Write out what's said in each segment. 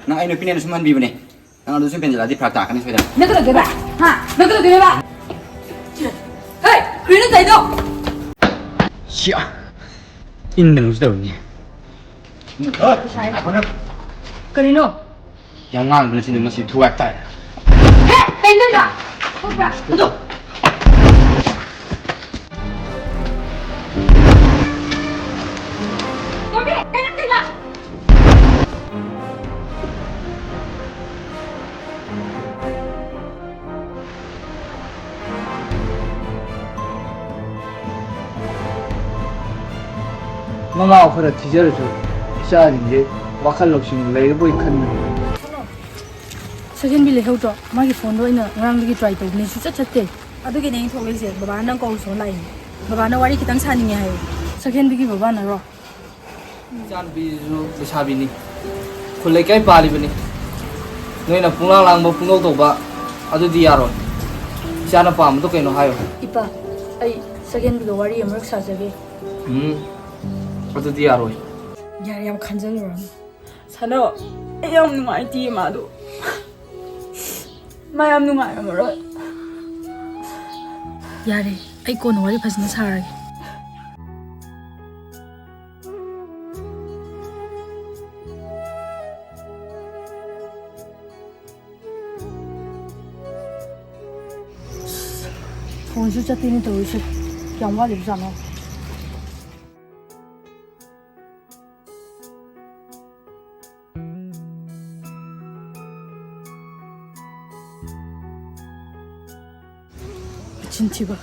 nang ai no pinen suman bi bane nang adu sum pen jala di prakta kan soida Nak kena kira, ha? Nak kena kira. Hei, kena tak itu? sia in nang su ni Kena no. yang ngal bane sin masih tu ak tai Hei, tengok tak? Kau betul. Okey, tengok. Mama akhira teacher jo sharing je wakal loksing lei boi khan Second bill hau to, magi phone do ina ngang lagi try to ni chat chat te. Adu ke neng thok lese, baba nang ko so lai. Baba na wari kitang sani nge hai. Second bigi baba na ro. Jan bi zo besabi ni khulai kai pali bani noi na punglang lang ba punglo to ba adu di yaro jana pam to kaino hayo Ipa, ai second bill wari amrak sa jage. adu di yaro Yar yam khanjal ro. Sano, ayam nungai ti madu. Mayam nungai amaro. Yare, ai ko no wari phasna sarage. Phone su chat ni to se. Kyang wa le bza no. 진치가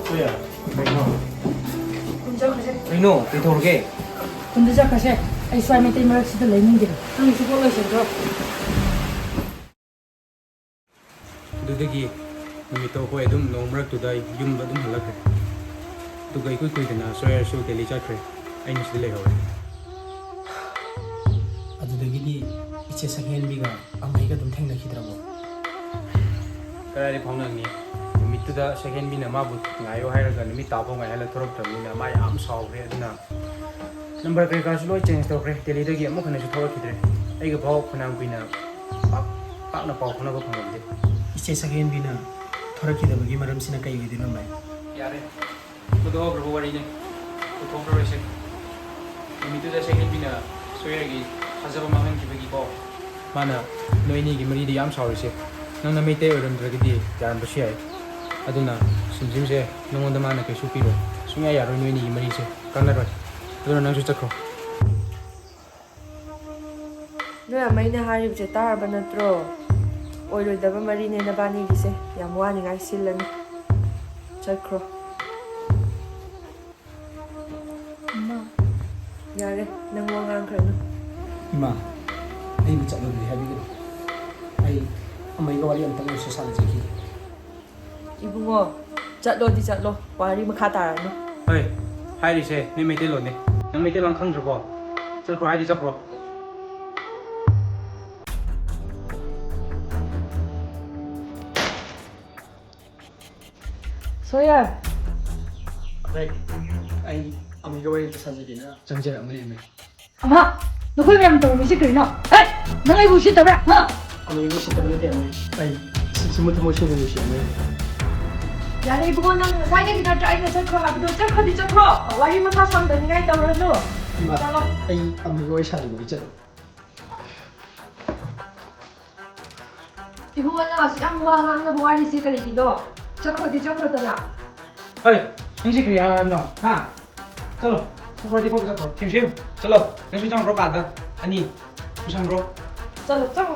soya 군자 가세 kaino pe thorge 군자 가세 ai swai me te marak sida lening dira ang su ko la se do ꯑꯗꯨꯗꯒꯤ ꯅꯨꯃꯤꯠꯇꯣ ꯑꯩꯈꯣꯏ ꯑꯗꯨꯝ ꯅꯣꯡ ꯃꯔꯛꯇꯨꯗ ꯌꯨꯝꯗ ꯑꯗꯨꯝ ꯍꯜꯂꯛꯈ꯭ꯔꯦ ꯑꯗꯨꯒ ꯏꯀꯨꯏ ꯀꯨꯏꯗꯅ ꯁꯣꯌꯔꯁꯨ ꯗꯦꯜꯂꯤ ꯆꯠꯈ꯭ꯔꯦ ꯑꯩꯅ ꯁꯤꯗ ꯂꯩꯍꯧꯔꯦ ꯑꯗꯨꯗꯒꯤꯗꯤ ꯏꯆꯦ ꯁꯛꯍꯦꯟꯕꯤꯒ ꯑꯃꯩꯒ ꯑꯗꯨꯝ ꯊꯦꯡꯅꯈꯤꯗ꯭ꯔꯕꯣ ꯀꯗꯥꯏꯗ ꯐꯥꯎꯅꯅꯤ ꯅꯨꯃꯤꯠꯇꯨꯗ ꯁꯦꯀꯦꯟꯕꯤꯅ ꯃꯥꯕꯨ ꯉꯥꯏꯌꯣ ꯍꯥꯏꯔꯒ ꯅꯨꯃꯤꯠ ꯇꯥꯐꯥꯎ ꯉꯥꯏꯍꯜꯂ ꯊꯣꯔꯛꯇ꯭ꯔꯕꯅꯤꯅ ꯃꯥ ꯌꯥꯝ ꯁꯥꯎꯈ꯭ꯔꯦ ꯑꯗꯨꯅ ꯅꯝꯕꯔ ꯀꯩꯀꯥꯁꯨ ꯂꯣꯏ ꯆꯦꯟꯖ ꯇꯧꯈ꯭ꯔꯦ ꯗꯦꯜꯂꯤꯗꯒꯤ ꯑꯃꯨꯛ ꯍꯟꯅꯁꯨ ꯊꯣꯛꯂꯛꯈꯤꯗ꯭ꯔꯦ ꯑꯩꯒ ꯐꯥꯎ ꯐꯅꯌꯥꯝ ꯀꯨꯏꯅ ꯄꯥꯛꯅ ꯄꯥꯎ ꯐꯥꯎꯅꯕ ꯐꯪꯉꯝꯗꯦ ꯏꯆꯦ ꯁꯛꯍꯦꯟꯕꯤꯅ ꯊꯣꯔꯛꯈꯤꯗꯕꯒꯤ ꯃꯔꯝꯁꯤꯅ ꯀꯩ ꯑꯣꯏꯗꯣꯏꯅꯣ ꯑꯃꯩ ꯌꯥꯔꯦ ꯃꯗꯨ ꯋꯥꯔꯤꯅꯦ ꯄꯨꯊꯣꯛꯈ꯭ꯔꯔꯣꯏꯁꯦ ꯅꯨꯃꯤꯠꯇꯨꯗ ꯁꯦꯀꯦꯟꯕꯤꯅ ꯁꯣꯌꯔꯒꯤ ꯊꯥꯖꯕ ꯃꯥꯡꯍꯟꯈꯤꯕꯒꯤꯀꯣ ꯃꯥꯅ ꯅꯣꯏ ꯑꯅꯤꯒꯤ ꯃꯔꯤꯗ ꯌꯥꯝ ꯁꯥꯎꯔꯤꯁꯦ ꯅꯪꯅ ꯃꯩꯇꯩ ꯑꯣꯏꯔꯝꯗ꯭ꯔꯒꯗꯤ ꯌꯥꯔꯝꯕꯁꯨ ꯌꯥꯏ ꯑꯗꯨꯅ ꯁꯤꯝꯖꯤꯝꯁꯦ ꯅꯉꯣꯟꯗ ꯃꯥꯅ ꯀꯩꯁꯨ ꯄꯤꯔꯣꯏ ꯁꯨꯡꯌꯥ ꯌꯥꯔꯣꯏ ꯅꯣꯏ ꯑꯅꯤꯒꯤ ꯃꯔꯤꯁꯦ ꯀꯥꯟꯅꯔꯣꯏ ꯑꯗꯨꯅ ꯅꯪꯁꯨ ꯆꯠꯈ꯭ꯔꯣ ꯅꯣꯏ ꯑꯃꯩꯅ ꯍꯥꯏꯔꯤꯕꯁꯦ ꯇꯥꯔꯕ ꯅꯠꯇ꯭ꯔꯣ ꯑꯣꯏꯔꯣꯏꯗꯕ ꯃꯔꯤꯅꯦ ꯅꯕꯥꯅꯤꯒꯤꯁꯦ ꯌꯥꯝ ꯋꯥꯅꯤꯡꯉꯥꯏ ꯁꯤꯜꯂꯅꯤ ꯆꯠꯈ꯭ꯔꯣ ꯌꯥꯔꯦ ꯅꯪ ꯋꯥ ꯉꯥꯡꯈ꯭ꯔꯅꯨ ꯏꯃꯥ ꯑꯩꯕꯨ ꯆꯠꯂꯨꯗ꯭ꯔꯤ ꯍꯥꯏꯕꯤꯒꯅꯨ ꯑꯩ ꯑꯃꯩꯒ ꯋꯥꯔꯤ ꯑꯝꯇꯪ ꯑꯣꯏꯔꯁꯨ ꯁꯥꯟꯅꯖꯈꯤ 이붕어 ꯆꯠꯂꯣꯗꯤ ꯆꯠꯂꯣ ꯋꯥꯔꯤ ꯃꯈꯥ ꯇꯥꯔꯅꯨ ꯍꯣꯏ ꯍꯥꯏꯔꯤꯁꯦ ꯅꯣꯏ ꯃꯩꯇꯩꯂꯣꯟꯅꯦ ꯅꯪ ꯃꯩꯇꯩꯂꯣꯟ ꯈꯪꯗ꯭ꯔꯕꯣ ꯆꯠꯈ꯭ꯔꯣ ꯍꯥꯏꯗꯤ ꯆꯠꯈ꯭ꯔꯣ 소야 ꯑꯩ ꯑꯃꯩꯒ ꯋꯥꯔꯤ ꯑꯝꯇ ꯁꯥꯟꯅꯖꯒꯦꯅ ꯆꯪꯖꯔꯛꯑꯃꯅꯤ ꯑꯃꯩ ama nokoi ram to mi sikrino hey nang ai bu sit tabra ha ꯑꯃꯩꯒ ꯁꯤꯠꯇꯕ ꯅꯠꯇꯦ ꯑꯃꯩ ꯑꯩ ꯁꯤꯃ ꯊꯃꯣꯏ ꯁꯦꯡꯅ ꯅꯨꯡꯁꯤ ꯑꯃꯩ yare ibu nang sai ne kita try na chakro abdo chakro di chakro wari makha sam da ningai tawranu 이마 ꯑꯩ ꯑꯃꯩꯒ ꯋꯥꯔꯤ ꯁꯥꯟꯅꯕꯒꯤ ꯆꯠꯂꯣ ibu na yang wa ngang na wari si kali dido chakro di chakro da na ꯍꯣꯏ ꯅꯪꯁꯤ ꯀꯔꯤ ꯍꯥꯏꯕꯅꯣ ꯍꯥ ꯆꯠꯂꯣ ꯆꯠꯈ꯭ꯔꯣꯗꯤ ꯀꯣꯛ ꯆꯠꯈ꯭ꯔꯣ ꯊꯦꯡꯁꯤꯝ ꯆꯠꯂꯣ ꯅꯪꯁꯨ ꯆꯪꯈ꯭ꯔꯣ ꯀꯥꯗ ꯑꯅꯤ ꯄꯨꯁꯟꯈ꯭ꯔꯣ chalo chalo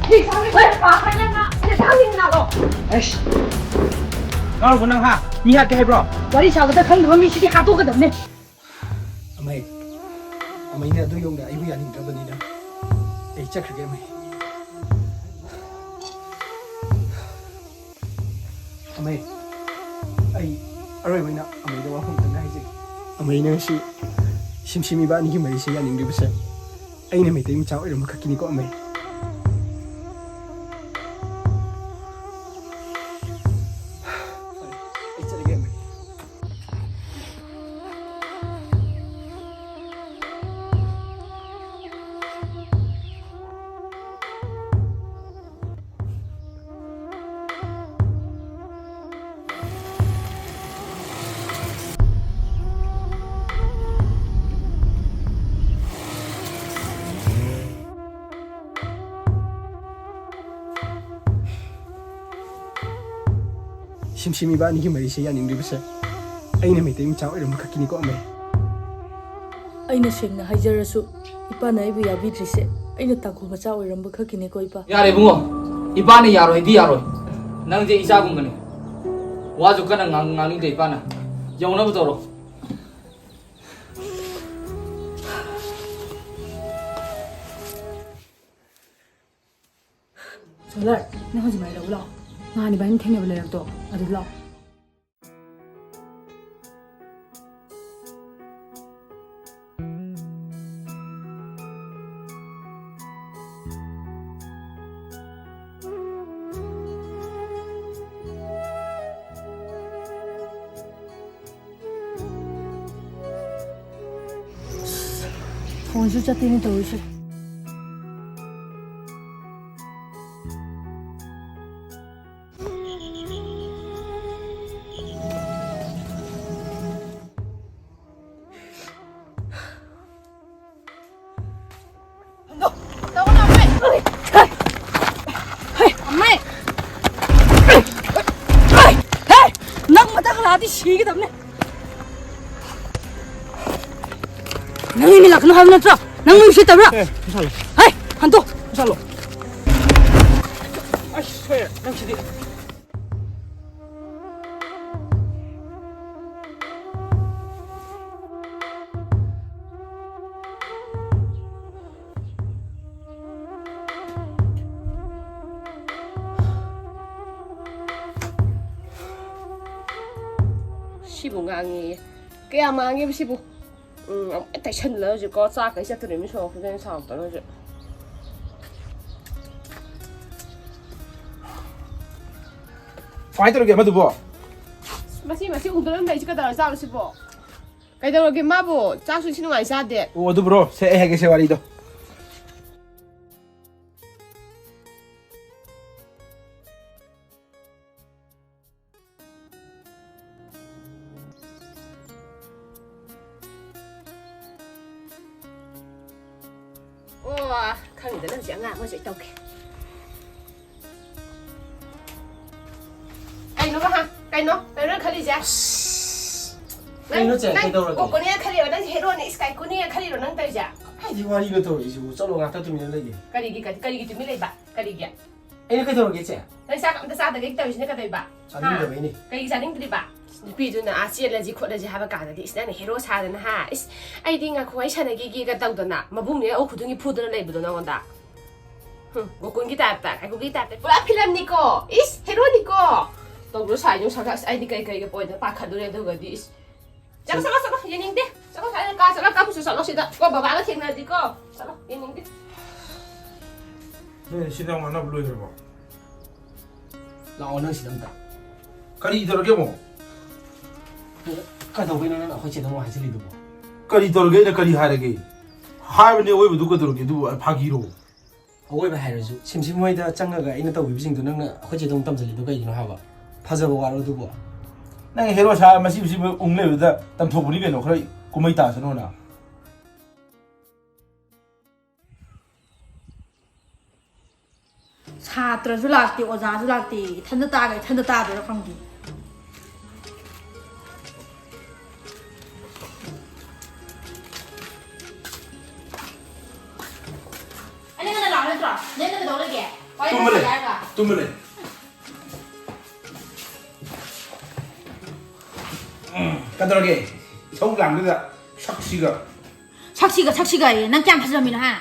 Đi sao đi quên bà khai nhanh ạ. Để sao đi nào rồi. ꯑꯩꯁ ꯉꯥꯎꯔꯕꯣ ꯅꯪ ꯍꯥ ꯃꯤ ꯍꯥꯠꯀꯦ ꯍꯥꯏꯕ꯭ꯔꯣ Wari sao ta khang dhami si ha to ka dam ne. ꯑꯃꯩ ꯑꯃꯩꯅ ꯑꯗꯨ ꯌꯧꯅ ꯑꯩꯕꯨ ꯌꯥꯅꯤꯡꯗ꯭ꯔꯕꯅꯤꯅ ꯑꯩ ꯆꯠꯈ꯭ꯔꯒꯦ ꯑꯃꯩ ꯑꯃꯩ ꯑꯩ ꯑꯔꯣꯏꯕ ꯑꯃꯩꯗ ꯋꯥꯐꯝ ꯑꯃꯇꯪꯒ ꯍꯥꯏꯖꯒꯦ ꯑꯃꯩꯅ ꯉꯁꯤ ꯁꯤꯝꯁꯤꯝ ꯏꯕꯥꯅꯤꯒꯤ ꯃꯔꯤꯁꯦ ꯌꯥꯅꯤꯡꯂꯤꯕꯁꯦ ꯑꯩꯅ ꯃꯩꯇꯩ ꯃꯆꯥ ꯑꯣꯏꯔꯝꯕ ꯈꯛꯀꯤꯅꯤꯀꯣ ꯑꯃꯩ ꯑꯩ ꯆꯠꯂꯒꯦ ꯑꯃꯩ 심심 이바니기 말이시 야닝리브세 ꯑꯩꯅ ꯃꯩꯇꯩ ꯃꯆꯥ ꯑꯣꯏꯔꯝꯕ ꯈꯛꯀꯤꯅꯤꯀꯣ ꯑꯃꯩ ꯑꯩꯅ ꯁꯦꯡꯅ ꯍꯥꯏꯖꯔꯁꯨ ꯏꯄꯥꯅ ꯑꯩꯕꯨ ꯌꯥꯕꯤꯗ꯭ꯔꯤꯁꯦ ꯑꯩꯅ ꯇꯥꯡꯈꯨꯜ ꯃꯆꯥ ꯑꯣꯏꯔꯝꯕ ꯈꯛꯀꯤꯅꯤꯀꯣ ꯏꯄꯥ ꯌꯥꯔꯦ ꯏꯕꯨꯡꯉꯣ ꯏꯄꯥꯅ ꯌꯥꯔꯣꯏꯗꯤ ꯌꯥꯔꯣꯏ ꯅꯪꯁꯦ ꯏꯆꯥꯒꯨꯝꯕꯅꯤ ꯋꯥꯁꯨ ꯀꯟꯅ ꯉꯥꯡꯅꯤꯡꯗꯦ ꯏꯄꯥꯅ ꯌꯧꯅꯕ ꯇꯧꯔꯣ ꯁꯣꯂꯔ ꯅꯪ ꯍꯧꯖꯤꯛ ꯃꯥꯏ ꯂꯧ ꯂꯥꯛꯑꯣ ꯅꯍꯥꯟ 이번에 ꯊꯦꯡꯅꯕ ꯂꯩꯔꯛꯇꯣ ꯑꯗꯨ ꯂꯥꯛꯑꯣ ꯐꯣꯟꯁꯨ ꯆꯠꯇꯦꯅꯦ ꯇꯧꯔꯤꯁꯦ ꯅꯪ ꯃꯇꯥꯡ ꯂꯥꯛꯑꯗꯤ ꯁꯤꯒꯗꯕꯅꯦ ꯅꯪ 이미 ꯂꯥꯛꯀꯅꯣ ꯍꯥꯏꯕ ꯅꯠꯇ꯭ꯔꯣ ꯅꯪ ꯅꯨꯡꯁꯤꯠꯇꯕ꯭ꯔꯥ ꯍꯩ ꯍꯟꯇꯣ ꯆꯠꯂꯣ ꯑꯁ ꯁꯣꯏꯔꯦ ꯅꯪꯁꯤꯗꯤ 시부 ꯉꯥꯡꯉꯦ ꯀꯌꯥ ꯃꯥꯡꯉꯦꯕ 시부 ꯑꯃꯨꯛ ꯇꯩꯁꯜꯂ ꯍꯧꯖꯤꯛꯀꯣ ꯆꯥꯛꯀꯩ ꯆꯠꯇꯣꯔꯤꯃꯤ ꯁꯣꯔꯣꯛꯇꯨꯗ ꯁꯥꯎꯔꯛꯇꯅ ꯍꯧꯖꯤꯛ ꯀꯃꯥꯏꯅ ꯇꯧꯔꯒꯦ ꯑꯃꯗꯨꯕꯣ ꯃꯁꯤ ꯎꯗꯅ ꯂꯩꯁꯤ ꯀꯩꯗꯧꯔ ꯆꯥꯔꯨꯁꯤꯕꯣ ꯀꯩꯗꯧꯔꯒꯦ ꯃꯥꯕꯨ ꯆꯥꯛꯁꯨ ꯏꯟꯊꯤ ꯅꯨꯡꯉꯥꯏ ꯆꯥꯗꯦ ꯑꯣ ꯑꯗꯨꯕ꯭ꯔꯣ ꯁꯦ ꯑꯩ ꯍꯥꯏꯒꯦꯁꯦ ꯋꯥꯔꯤꯗꯣ ꯑꯣ ꯈꯪꯗꯦꯅ ꯍꯧꯖꯤꯛ ꯑꯉꯥꯡ ꯍꯧꯖꯤꯛ ꯇꯧꯒꯦ ꯀꯩꯅꯣꯕ ꯍꯥ ꯀꯩꯅꯣ ꯈꯜꯂꯤꯁꯦ ꯀꯩꯅꯣ ꯆꯦ ꯀꯩꯗꯧꯔꯒꯦ ꯀꯣꯅꯤꯌꯥ ꯈꯜꯂꯤꯔꯣ ꯅꯪ ꯍꯦꯔꯣꯅꯤ ꯏꯁꯀꯥꯏ ꯀꯣꯅꯤꯌꯥ ꯈꯜꯂꯤꯔꯣ ꯅꯪ ꯇꯧꯔꯤꯁꯦ ꯍꯥꯏꯗꯤ ꯋꯥꯔꯤꯒ ꯇꯧꯔꯛꯏꯁꯤꯕꯨ ꯆꯠꯂꯣ ꯉꯥꯛꯇ ꯇꯨꯃꯤꯟꯅ ꯂꯩꯒꯦ ꯀꯔꯤꯒꯤ ꯇꯨꯃꯤꯟ ꯂꯩꯕ ꯀꯔꯤꯒꯤ ꯑꯩꯅ ꯀꯩꯗꯧꯔꯒꯦ ꯆꯦ ꯅꯪ ꯆꯥꯛ ꯑꯝꯇ ꯆꯥꯗꯒꯩ ꯇꯧꯔꯤꯁꯤꯅ ꯀꯩꯗꯧꯏꯕ ꯆꯥꯅꯤꯡꯗꯕꯩꯅꯤ ꯀꯩꯒꯤ ꯆꯥꯅꯤꯡꯗ꯭ꯔꯤꯕ ꯅꯨꯄꯤꯗꯨꯅ ꯆꯦꯜꯂꯁꯤ ꯈꯣꯠꯂꯁꯤ ꯍꯥꯏꯕ ꯀꯥꯟꯗꯗꯤ ꯏꯁ ꯅꯪꯅ ꯍꯦꯔꯣ ꯁꯥꯗꯅ ꯍꯥ ꯏꯁ ꯑꯩꯗꯤ ꯉꯥꯈꯣ ꯑꯩ ꯁꯥꯟꯅꯈꯤꯒꯦꯒ ꯇꯧꯗꯅ ꯃꯕꯨꯡꯅꯦ ꯑꯧ ꯈꯨꯗꯤꯡꯒꯤ ꯐꯨꯗꯅ ꯂꯩꯕꯗꯣ ꯅꯉꯣꯟꯗ ꯒꯣꯀꯨꯟꯒꯤ ꯇꯥꯏꯞꯇ ꯀꯩꯀꯨꯒꯤ ꯇꯥꯏꯞꯇ ꯄꯨꯔꯥ ꯐꯤꯂꯝꯅꯤꯀꯣ ꯏꯁ ꯍꯦꯔꯣꯅꯤꯀꯣ ꯇꯧꯗ꯭ꯔꯣ ꯁꯥꯏꯅꯨ ꯁꯒ ꯑꯁ ꯑꯩꯗꯤ ꯀꯩꯒ ꯄꯣꯏꯗ ꯄꯥꯈꯠꯂꯨꯔꯦ ꯑꯗꯨꯒꯗꯤ ꯏꯁ ꯆꯠꯂꯣ ꯌꯦꯡꯅꯤꯡꯗꯦ ꯆꯠꯂꯣ ꯁꯥꯏꯅ ꯀꯥ ꯆꯠꯂꯣ ꯀꯥꯕꯨꯁꯨ ꯆꯠꯂꯣ ꯁꯤꯗ ꯀꯣ ꯕꯕꯥꯒ ꯊꯦꯡꯅꯔꯗꯤꯀꯣ ꯆꯠꯂꯣ ꯌꯦꯡꯅꯤꯡꯗꯦ ꯅꯣꯏ ꯁꯤꯗ ꯉꯥꯡꯅꯕ ꯂꯣꯏꯈ꯭ꯔꯕꯣ ꯂꯥꯛꯑꯣ ꯅꯪ ꯁꯤꯗ ꯑꯝꯇ ꯀꯔꯤ ꯇꯧꯔꯒꯦ ꯑꯃꯨꯛ ꯀꯩꯗꯧꯕꯩꯅꯣ ꯅꯪ ꯑꯩꯈꯣꯏ ꯆꯦꯗ ꯑꯃꯨꯛ ꯍꯥꯏꯖꯤꯜꯂꯤꯗꯨꯕꯣ ꯀꯔꯤ ꯇꯧꯔꯒꯦ ꯑꯩꯅ ꯀꯔꯤ ꯍꯥꯏꯔꯒꯦ ꯍꯥꯏꯕꯅꯦ ꯑꯋꯣꯏꯕꯗꯨ ꯀꯩꯗꯧꯔꯒꯦ ꯑꯗꯨꯕꯨ ꯐꯥꯒꯤꯔꯣ ꯑꯋꯣꯏꯕ ꯍꯥꯏꯔꯁꯨ ꯁꯤꯝꯁꯤꯝ ꯍꯣꯏꯗ ꯆꯪꯉꯒ ꯑꯩꯅ ꯇꯧꯈꯤꯕꯁꯤꯡꯗꯣ ꯅꯪꯅ ꯑꯩꯈꯣꯏ ꯆꯦꯗ ꯑꯃꯨꯛ ꯇꯝꯁꯤꯜꯂꯤꯗꯣ ꯀꯩꯒꯤꯅꯣ ꯍꯥꯏꯕ ꯐꯖꯕ ꯋꯥꯔꯣ ꯑꯗꯨꯕꯨ ꯅꯪ ꯍꯦꯔꯣ ꯁꯥ ꯃꯁꯤꯕꯨ ꯎꯡ ꯂꯩꯕꯗ ꯇꯝꯊꯣꯛꯄꯅꯤ ꯀꯩꯅꯣ ꯈꯔ ꯀꯨꯝꯍꯩ ꯇꯥꯁꯅꯣꯅ ꯁꯥꯇ꯭ꯔꯁꯨ ꯂꯥꯛꯇꯦ ꯑꯣꯖꯥꯁꯨ ꯂꯥꯛꯇꯦ ꯏꯊꯟꯗ ꯇꯥꯗꯣꯏꯔꯥ ꯈꯪꯗꯦ ꯑꯩꯅ ꯉꯟꯅ ꯂꯥꯛꯑꯣ ꯅꯠꯇ꯭ꯔꯣ ꯅꯪ ꯀꯩꯗꯧ ꯂꯩꯒꯦ ꯇꯨꯝꯕ ꯂꯩ ꯀꯩꯗꯧꯔꯒꯦ ꯏꯁꯧ ꯂꯥꯡꯗꯨꯗ 삭시가 ꯅꯪ ꯀꯌꯥꯝ ꯐꯖꯔꯝꯃꯤꯅꯣ ꯍꯥ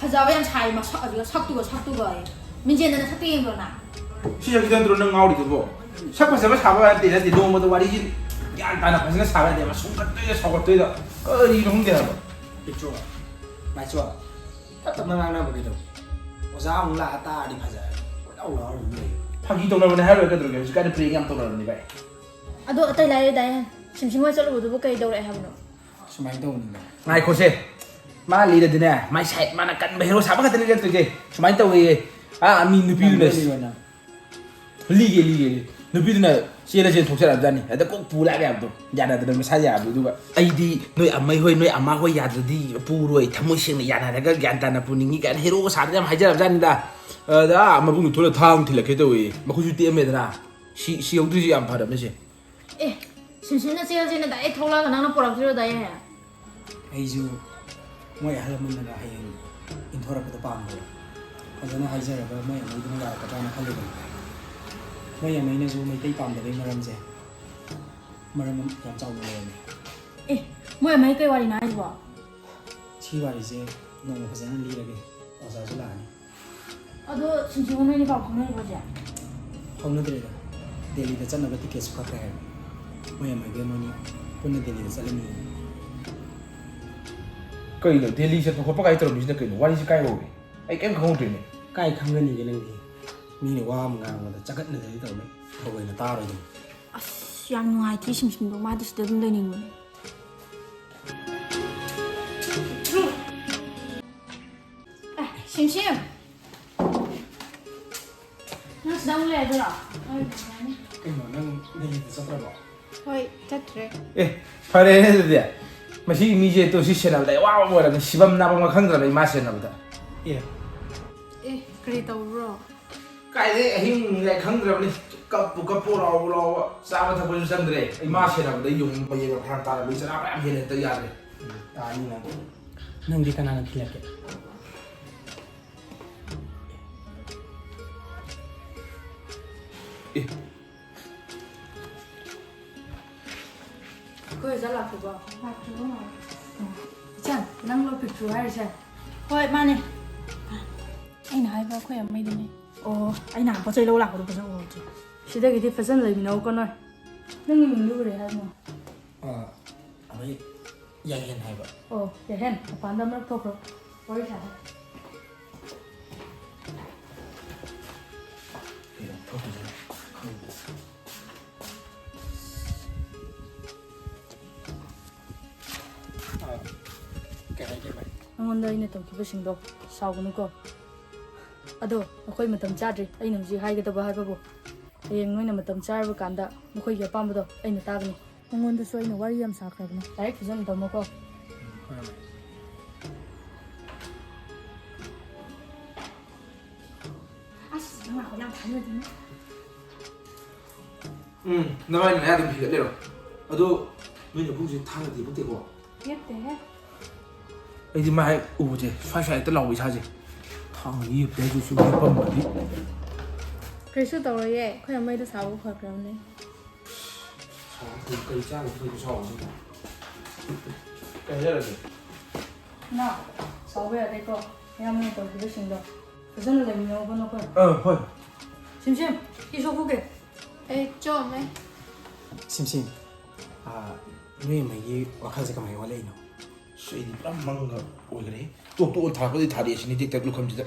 ꯐꯖꯕ ꯌꯥꯝ ꯁꯥꯏ ꯃꯁꯛ ꯑꯗꯨꯒ ꯁꯛꯇꯨꯒ 민지는 삭도 얘기하나 시작이 된 대로 능 아우리도 뭐 sak fazaba saba nate nate noma da wari gyan tana fazana saba de ma sungkattoida sawattoida kari no hunde haba ꯄꯤꯛꯆꯣ ꯃꯥꯏꯆꯣ ꯇꯞꯅ ꯉꯥꯡꯅꯕ ꯀꯩꯗꯧ ꯑꯣꯖꯥ ꯑꯃꯨꯛ ꯂꯥꯛꯑ ꯇꯥꯔꯗꯤ ꯐꯖꯔꯦ ꯀꯣꯏꯂꯥꯎ ꯂꯥꯎꯔ ꯑꯗꯨꯝ ꯂꯩ phagi tonabane haro kadroge hujikane play yam tonarani bai ꯑꯗꯣ ꯑꯇꯩ ꯂꯥꯏꯔꯦꯗꯥꯏ ꯁꯤꯝꯁꯤꯡ ꯍꯣꯏ ꯆꯠꯂꯨꯕꯗꯨꯕꯨ ꯀꯩ ꯇꯧꯔꯛꯑꯦ ꯍꯥꯏꯕꯅꯣ ꯁꯨꯃꯥꯏꯅ ꯇꯧꯕꯅꯤꯅ ngai khose ma lida dine mai side mana kan ba hero saba katene lectoje sumai tawe a mi nupi dune lige nupi dune sela jen thoksara dani ada kok pula ga abdo jana da ma sa ya abdu duga aidi noi amai hoi noi ama hoi yadradi puroi thamoi sing yana daga gyan tana puningi kan hero sa da hajar dani da da mabung thola thang thilake tawe makhuju te medra si yaudu ji am phara mese ꯑꯦ ꯁꯤꯝꯁꯤꯡꯅ ꯆꯦꯜꯁꯦꯅ direct ꯊꯣꯛꯂꯛꯑꯒ ꯅꯪꯅ ꯄꯨꯔꯛꯇꯣꯏꯔꯣ ꯗꯥꯏ ꯑꯩꯁꯨ ꯃꯣꯏ ꯑꯍꯜ ꯂꯃꯟꯅꯒ ꯍꯌꯦꯡ ꯏꯟꯊꯣꯔꯛꯄꯗ ꯄꯥꯝꯕ ꯐꯖꯅ ꯍꯥꯏꯖꯔꯒ ꯃꯣꯏ ꯑꯃꯩꯗꯨꯅ ꯌꯥꯔꯛꯀꯗ꯭ꯔꯥꯅ ꯈꯜꯂꯤꯕꯅꯤ ꯃꯣꯏ ꯑꯃꯩꯅꯁꯨ ꯃꯩꯇꯩ ꯄꯥꯝꯗꯕꯩ ꯃꯔꯝꯁꯦ ꯃꯔꯝ ꯌꯥꯝ ꯆꯥꯎꯅ ꯂꯩꯔꯝꯃꯤ ꯑꯦ ꯃꯣꯏ ꯑꯃꯩ ꯀꯩ ꯋꯥꯔꯤꯅꯣ ꯍꯥꯏꯁꯤꯕꯣ ꯁꯤ ꯋꯥꯔꯤꯁꯦ ꯅꯣꯡꯃ ꯐꯖꯅ ꯂꯤꯔꯒꯦ ꯑꯣꯖꯥꯁꯨ ꯂꯥꯛꯑꯅꯤ ꯑꯗꯣ ꯁꯤꯝꯁꯤꯡ ꯅꯣꯏꯅꯤ ꯄꯥꯎ ꯐꯥꯎꯅꯔꯤꯕꯣꯁꯦ ꯐꯥꯎꯅꯗ꯭ꯔꯦꯗ ꯗꯦꯜꯂꯤꯗ ꯆꯠꯅꯕ ꯇꯤꯀꯦꯠꯁꯨ ꯀꯛꯈ꯭ꯔꯦ ꯍꯥꯏꯕꯅꯤ ꯃꯣꯏ ꯑꯃꯩꯒ ꯃꯣꯏꯅꯤ ꯄꯨꯟꯅ ꯗꯦꯜꯂꯤꯗ ꯆꯠꯂꯅꯤ kaino delhi se to khopa kai tro bisna kaino wari se kai hobe ai kem khongtene ꯀꯥꯏ ꯈꯪꯒꯅꯤꯒꯦ ꯅꯪꯗꯤ ꯃꯤꯅ ꯋꯥ ꯑꯃ ꯉꯥꯡꯕꯗ ꯆꯒꯠꯅꯗꯗꯤ ꯇꯧꯅꯤ ꯊꯑꯣꯏꯅ ꯇꯥꯔꯣꯏꯗꯅꯤ ꯑꯁ ꯌꯥꯝ ꯅꯨꯡꯉꯥꯏꯇꯦ ꯁꯤꯝꯁꯤꯡꯗꯣ ꯃꯥꯗꯤ ꯁꯤꯗ ꯑꯗꯨꯝ ꯂꯩꯅꯤꯡꯕꯅꯦ ꯁꯤꯝꯁꯤꯡ ꯅꯪ ꯁꯤꯗ ꯑꯃꯨꯛ ꯂꯩꯔꯗꯣꯏꯔꯣ ꯀꯩꯅꯣ ꯅꯪ ꯗꯦꯜꯂꯤꯗ ꯆꯠꯇ꯭ꯔꯕꯣ ꯍꯣꯏ ꯆꯠꯇ꯭ꯔꯦ eh fare ne de masi mi je to si senal da wa wa ra sibam na ba khangdra ma senal da ꯑꯦ ꯑꯦ ꯀꯔꯤ ꯇꯧꯕ꯭ꯔꯣ kai de hing le khangdra ni kap po ra sa ba tha bu sandre ai ma senal da yung ba ye ba phang ta ra bi sana ba am hele ta ya de ꯇꯥꯅꯤ ꯅꯪ ꯅꯪꯗꯤ ꯀꯅꯥꯅ ꯊꯤꯜꯂꯛꯀꯦ eh ꯑꯩꯈꯣꯏ ꯑꯣꯖꯥ ꯂꯥꯛꯈꯤꯕꯣ ꯂꯥꯛꯈꯤꯕꯣ ꯏꯆꯟ ꯅꯪꯂꯣ ꯄꯤꯛꯇ꯭ꯔꯨ ꯍꯥꯏꯔꯤꯁꯦ ꯍꯣꯏ ꯃꯥꯅꯦ ꯑꯩꯅ ꯍꯥꯏꯕ ꯑꯩꯈꯣꯏ ꯑꯃꯩꯗꯨꯅꯦ ꯑꯣ ꯑꯩꯅ ꯄꯣꯠ ꯆꯩ ꯂꯧ ꯂꯥꯛꯄꯗꯣ ꯐꯖꯅ ꯎꯍꯧꯗ꯭ꯔꯦ ꯁꯤꯗꯒꯤꯗꯤ ꯐꯖꯅ ꯂꯩꯃꯤꯟꯅꯧꯀꯣ ꯅꯣꯏ ꯅꯪꯒꯤ ꯃꯤꯡꯗꯨ ꯀꯔꯤ ꯍꯥꯏꯕꯅꯣ ꯑꯃꯩ ꯌꯥꯏꯍꯦꯟ ꯍꯥꯏꯕ ꯑꯣ ꯌꯥꯍꯦꯟ ꯃꯄꯥꯟꯗ ꯑꯃꯔꯛ ꯊꯣꯛꯈ꯭ꯔꯣ ꯋꯥꯔꯤ ꯁꯥꯁꯦ ꯅꯉꯣꯟꯗ ꯑꯩꯅ ꯇꯧꯈꯤꯕꯁꯤꯡꯗꯣ ꯁꯥꯎꯒꯅꯨꯀꯣ ꯑꯗꯣ ꯑꯩꯈꯣꯏ ꯃꯇꯝ ꯆꯥꯗ꯭ꯔꯤ ꯑꯩꯅ ꯍꯧꯖꯤꯛ ꯍꯥꯏꯒꯗꯕ ꯍꯥꯏꯕꯕꯨ ꯍꯌꯦꯡ ꯅꯣꯏꯅ ꯃꯇꯝ ꯆꯥꯔꯕ ꯀꯥꯟꯗ ꯃꯈꯣꯏꯒꯤ ꯑꯄꯥꯝꯕꯗꯣ ꯑꯩꯅ ꯇꯥꯒꯅꯤ ꯅꯉꯣꯟꯗꯁꯨ ꯑꯩꯅ ꯋꯥꯔꯤ ꯌꯥꯝ ꯁꯥꯈ꯭ꯔꯕꯅꯤ ꯂꯥꯏꯔꯤꯛ ꯐꯖꯅ ꯇꯝꯃꯣꯀꯣ ꯑꯁ ꯅꯪ ꯌꯥꯝ ꯊꯥꯖꯗꯦꯅꯦ namai na ya dum phi le ro ado noi na bu je thang de bu te ko ꯌꯦꯠꯇꯦꯍꯦ ai di mai u je sai ta law wi sa je thang yi pe ju su ni pam ma di ꯀꯔꯤꯁꯨ ꯇꯧꯔꯣꯏꯌꯦ ꯑꯩꯈꯣꯏ ꯑꯃꯩꯗꯣ ꯁꯥꯎꯕ ꯐꯈ꯭ꯔꯕꯅꯦ kai cha lu su sa wa kai ya la de 나 ꯁꯥꯎꯕ ꯌꯥꯗꯦꯀꯣ ꯃꯌꯥꯝꯅ ꯇꯧꯈꯤꯕꯁꯤꯡꯗꯣ ꯐꯖꯅ ꯂꯩꯃꯤꯟꯅꯧꯀꯣ ꯅꯈꯣꯏ hoi ꯁꯤꯝꯁꯤꯝ 이소국에 ꯑꯩ ꯆꯣꯝꯃꯦ ꯁꯤꯝꯁꯤꯡ ꯅꯣꯏ ꯑꯃꯩꯒꯤ ꯋꯥꯈꯜꯁꯦ ꯀꯃꯥꯏꯅ ꯋꯥꯠꯂꯛꯏꯅꯣ sai di pram manga oigre to thar ko di thari sini tek tek lu kham ji da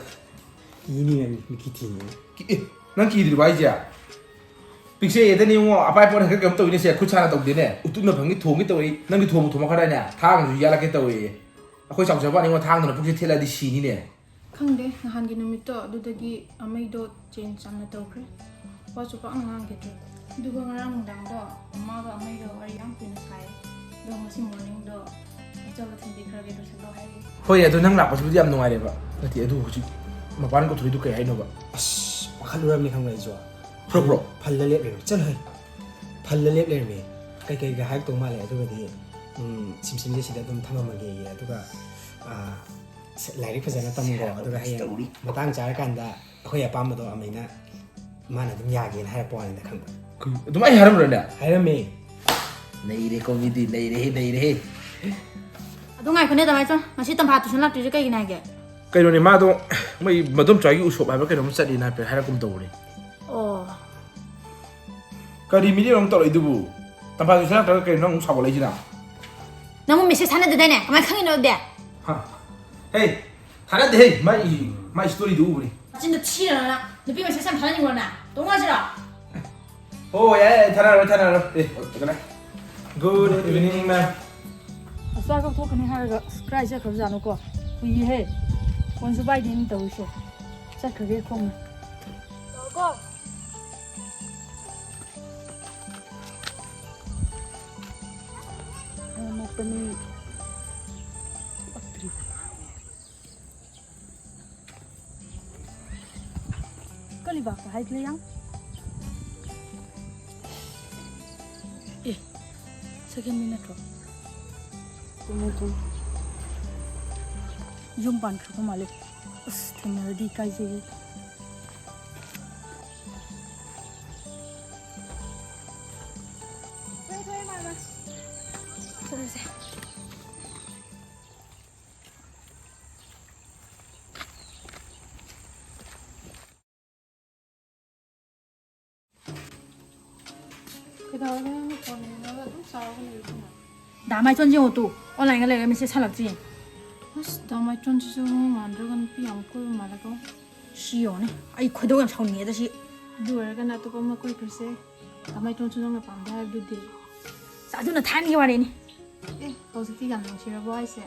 ꯀꯤꯅꯤ ꯅꯪ ꯃꯤꯀꯤ ꯊꯤꯅꯤ ki nang ki di bai ja pikse ye de ni mo apai pon ka kam to ni se khu cha na to de ne utu na bhangi thong gi to ri nang gi thong thong khara ne thang ju ya la ke to ri akhoi chau cha ba ni mo thang na pukse thela di si ni ne ꯈꯪꯗꯦ ꯅꯍꯥꯟꯒꯤ ꯅꯨꯃꯤꯠꯇꯣ ꯑꯗꯨꯗꯒꯤ ꯑꯃꯩꯗꯣ change ꯌꯥꯝꯅ ꯇꯧꯈ꯭ꯔꯦ ꯋꯥꯁꯨ ꯄꯥꯛꯅ ꯉꯥꯡꯈꯤꯗ꯭ꯔꯦ ꯑꯗꯨꯒ ꯉꯔꯥꯡ ꯅꯨꯡꯗꯥꯡꯗꯣ ꯃꯥꯒ ꯑꯃꯩꯒ ꯋꯥꯔꯤ ꯌꯥꯝ ꯀꯨꯏꯅ ꯁꯥꯏ ꯑꯗꯣ ꯉꯁꯤ ꯃꯣꯔꯅꯤꯡꯗꯣ ꯑꯆꯧꯕ ꯊꯤꯟꯕꯤꯈ꯭ꯔꯒꯦ ꯂꯣꯏꯁꯤꯜꯂꯣ ꯍꯥꯏꯔꯤ hoi adu nang la pa su di am nungai re ba nati adu hu ji mapan ko thuri du kai hai no ba ꯑꯁ ꯋꯥꯈꯜ ꯂꯨꯔꯝꯅꯤ ꯈꯪꯕ꯭ꯔꯥ ꯑꯩꯁꯨ bro ꯐꯜꯂ ꯂꯦꯞ ꯂꯩꯔꯝꯃꯤ ꯆꯠꯂꯣ ꯐꯜꯂ ꯂꯦꯞ ꯂꯩꯔꯝꯃꯤ ꯀꯩꯀꯩꯒ ꯍꯥꯏꯔꯛꯇꯧ ꯃꯥꯜꯂꯦ ꯑꯗꯨꯒꯗꯤ ꯁꯤꯝꯁꯤꯝꯁꯦ ꯁꯤꯗ ꯑꯗꯨꯝ ꯊꯝꯃꯝꯃꯒꯦꯌꯦ ꯑꯗꯨꯒ ꯂꯥꯏꯔꯤꯛ ꯐꯖꯅ ꯇꯝꯈꯣ ꯑꯗꯨꯒ ꯍꯌꯦꯡ ꯃꯇꯥꯡ ꯆꯥꯔꯀꯥꯟꯗ ꯑꯩꯈꯣꯏ ꯑꯄꯥꯝꯕꯗꯣ ꯑꯃꯩꯅ ꯃꯥꯅ ꯑꯗꯨꯝ ꯌꯥꯒꯦꯅ ꯍꯥꯏꯔꯛꯄ ꯋꯥꯅꯤꯗ ꯈꯪꯕ꯭ꯔꯥ adum ai haram ne ꯍꯥꯏꯔꯝꯃꯦ nei re ko mi di nei re ꯑꯗꯨ ꯉꯥꯏꯈꯣꯅꯦ ꯇꯃꯥꯏ ꯆꯣ ꯉꯁꯤ ꯇꯝꯐꯥ ꯇꯨꯏꯁꯟ ꯂꯥꯛꯇ꯭ꯔꯤꯁꯦ ꯀꯩꯒꯤꯅꯣ ꯍꯥꯏꯒꯦ kai no ni ma do mai madum chai gi usop ha ba kai no chati na pe haira kum to ri ꯑꯣ ꯀꯔꯤ ꯃꯤꯗꯤ ꯑꯃꯨꯛ ꯇꯧꯔꯛꯏꯗꯨꯕꯨ ꯇꯝꯐꯥꯁꯨ ꯁꯔꯛꯇ꯭ꯔꯒ ꯀꯔꯤ ꯅꯪ ꯑꯃꯨꯛ ꯁꯥꯎꯒꯠꯂꯛꯏꯁꯤꯅ ꯅꯪꯕꯨ ꯃꯦꯁꯦꯖ ꯊꯥꯅꯗꯗꯥꯏꯅꯦ ꯀꯃꯥꯏꯅ ꯈꯪꯉꯤꯅꯣ ꯑꯗꯨꯗꯤ ꯍꯦ ꯊꯥꯅꯗꯦ ꯃꯥꯏ ꯁ꯭ꯇꯣꯔꯤꯗꯨ ꯎꯕꯅꯤ ꯆꯤꯟꯗ ꯊꯤꯔꯅ ꯅꯪ ꯅꯨꯄꯤ ꯃꯦꯁꯦꯖ ꯌꯥꯝ ꯊꯥꯅꯅꯤꯡꯕ꯭ꯔꯣ ꯇꯣꯡꯉꯁꯤꯔꯣ ꯍꯣ ꯌꯥꯏ ꯊꯥꯅꯔꯣ ꯒꯨꯗ 이브닝 ꯃꯦꯝ ꯑꯁ ꯀꯧꯊꯣꯛꯀꯅꯤ ꯍꯥꯏꯔꯒ ꯀ꯭ꯔꯥꯏ ꯆꯠꯈ꯭ꯔꯕꯖꯥꯠꯅꯣꯀꯣ ꯀꯨꯏꯍꯦ ꯐꯣꯟꯁꯨ ꯄꯥꯏꯗꯦꯅ ꯇꯧꯔꯤꯁꯦ ꯆꯠꯈ꯭ꯔꯒꯦ ꯈꯣꯡꯅ ꯃꯄꯅꯤ ꯀꯂꯤꯕꯥꯛ ꯍꯥꯏꯈ꯭ꯔꯦ ꯌꯥꯝ second minute ro yum ban khru male us thena di kai je Damai chon jing tu online ga le message halak ji ꯑꯁ ꯗꯥꯃꯥꯏ ꯆꯣꯟꯁꯤꯁꯨ ꯃꯥꯟꯗ꯭ꯔꯒ ꯅꯨꯄꯤ ꯌꯥꯝ ꯀꯣꯏꯕ ꯃꯥꯜꯂꯦꯀꯣ shi yo ne ai khodo yam chhauni da shi ꯑꯗꯨ ꯑꯣꯏꯔꯒꯅ ꯑꯇꯣꯞꯄ ꯑꯃ ꯀꯣꯏꯈ꯭ꯔꯁꯦ ꯗꯥꯃꯥꯏ ꯆꯣꯟꯁꯨ ꯅꯪꯅ ꯄꯥꯝꯗꯦ ꯍꯥꯏꯕꯗꯨꯗꯤ sa du na thani wa ni ꯑꯦ ꯍꯧꯖꯤꯛꯇꯤ ꯌꯥꯝ ꯅꯨꯡꯁꯤꯔꯕꯣ ꯍꯥꯏꯁꯦ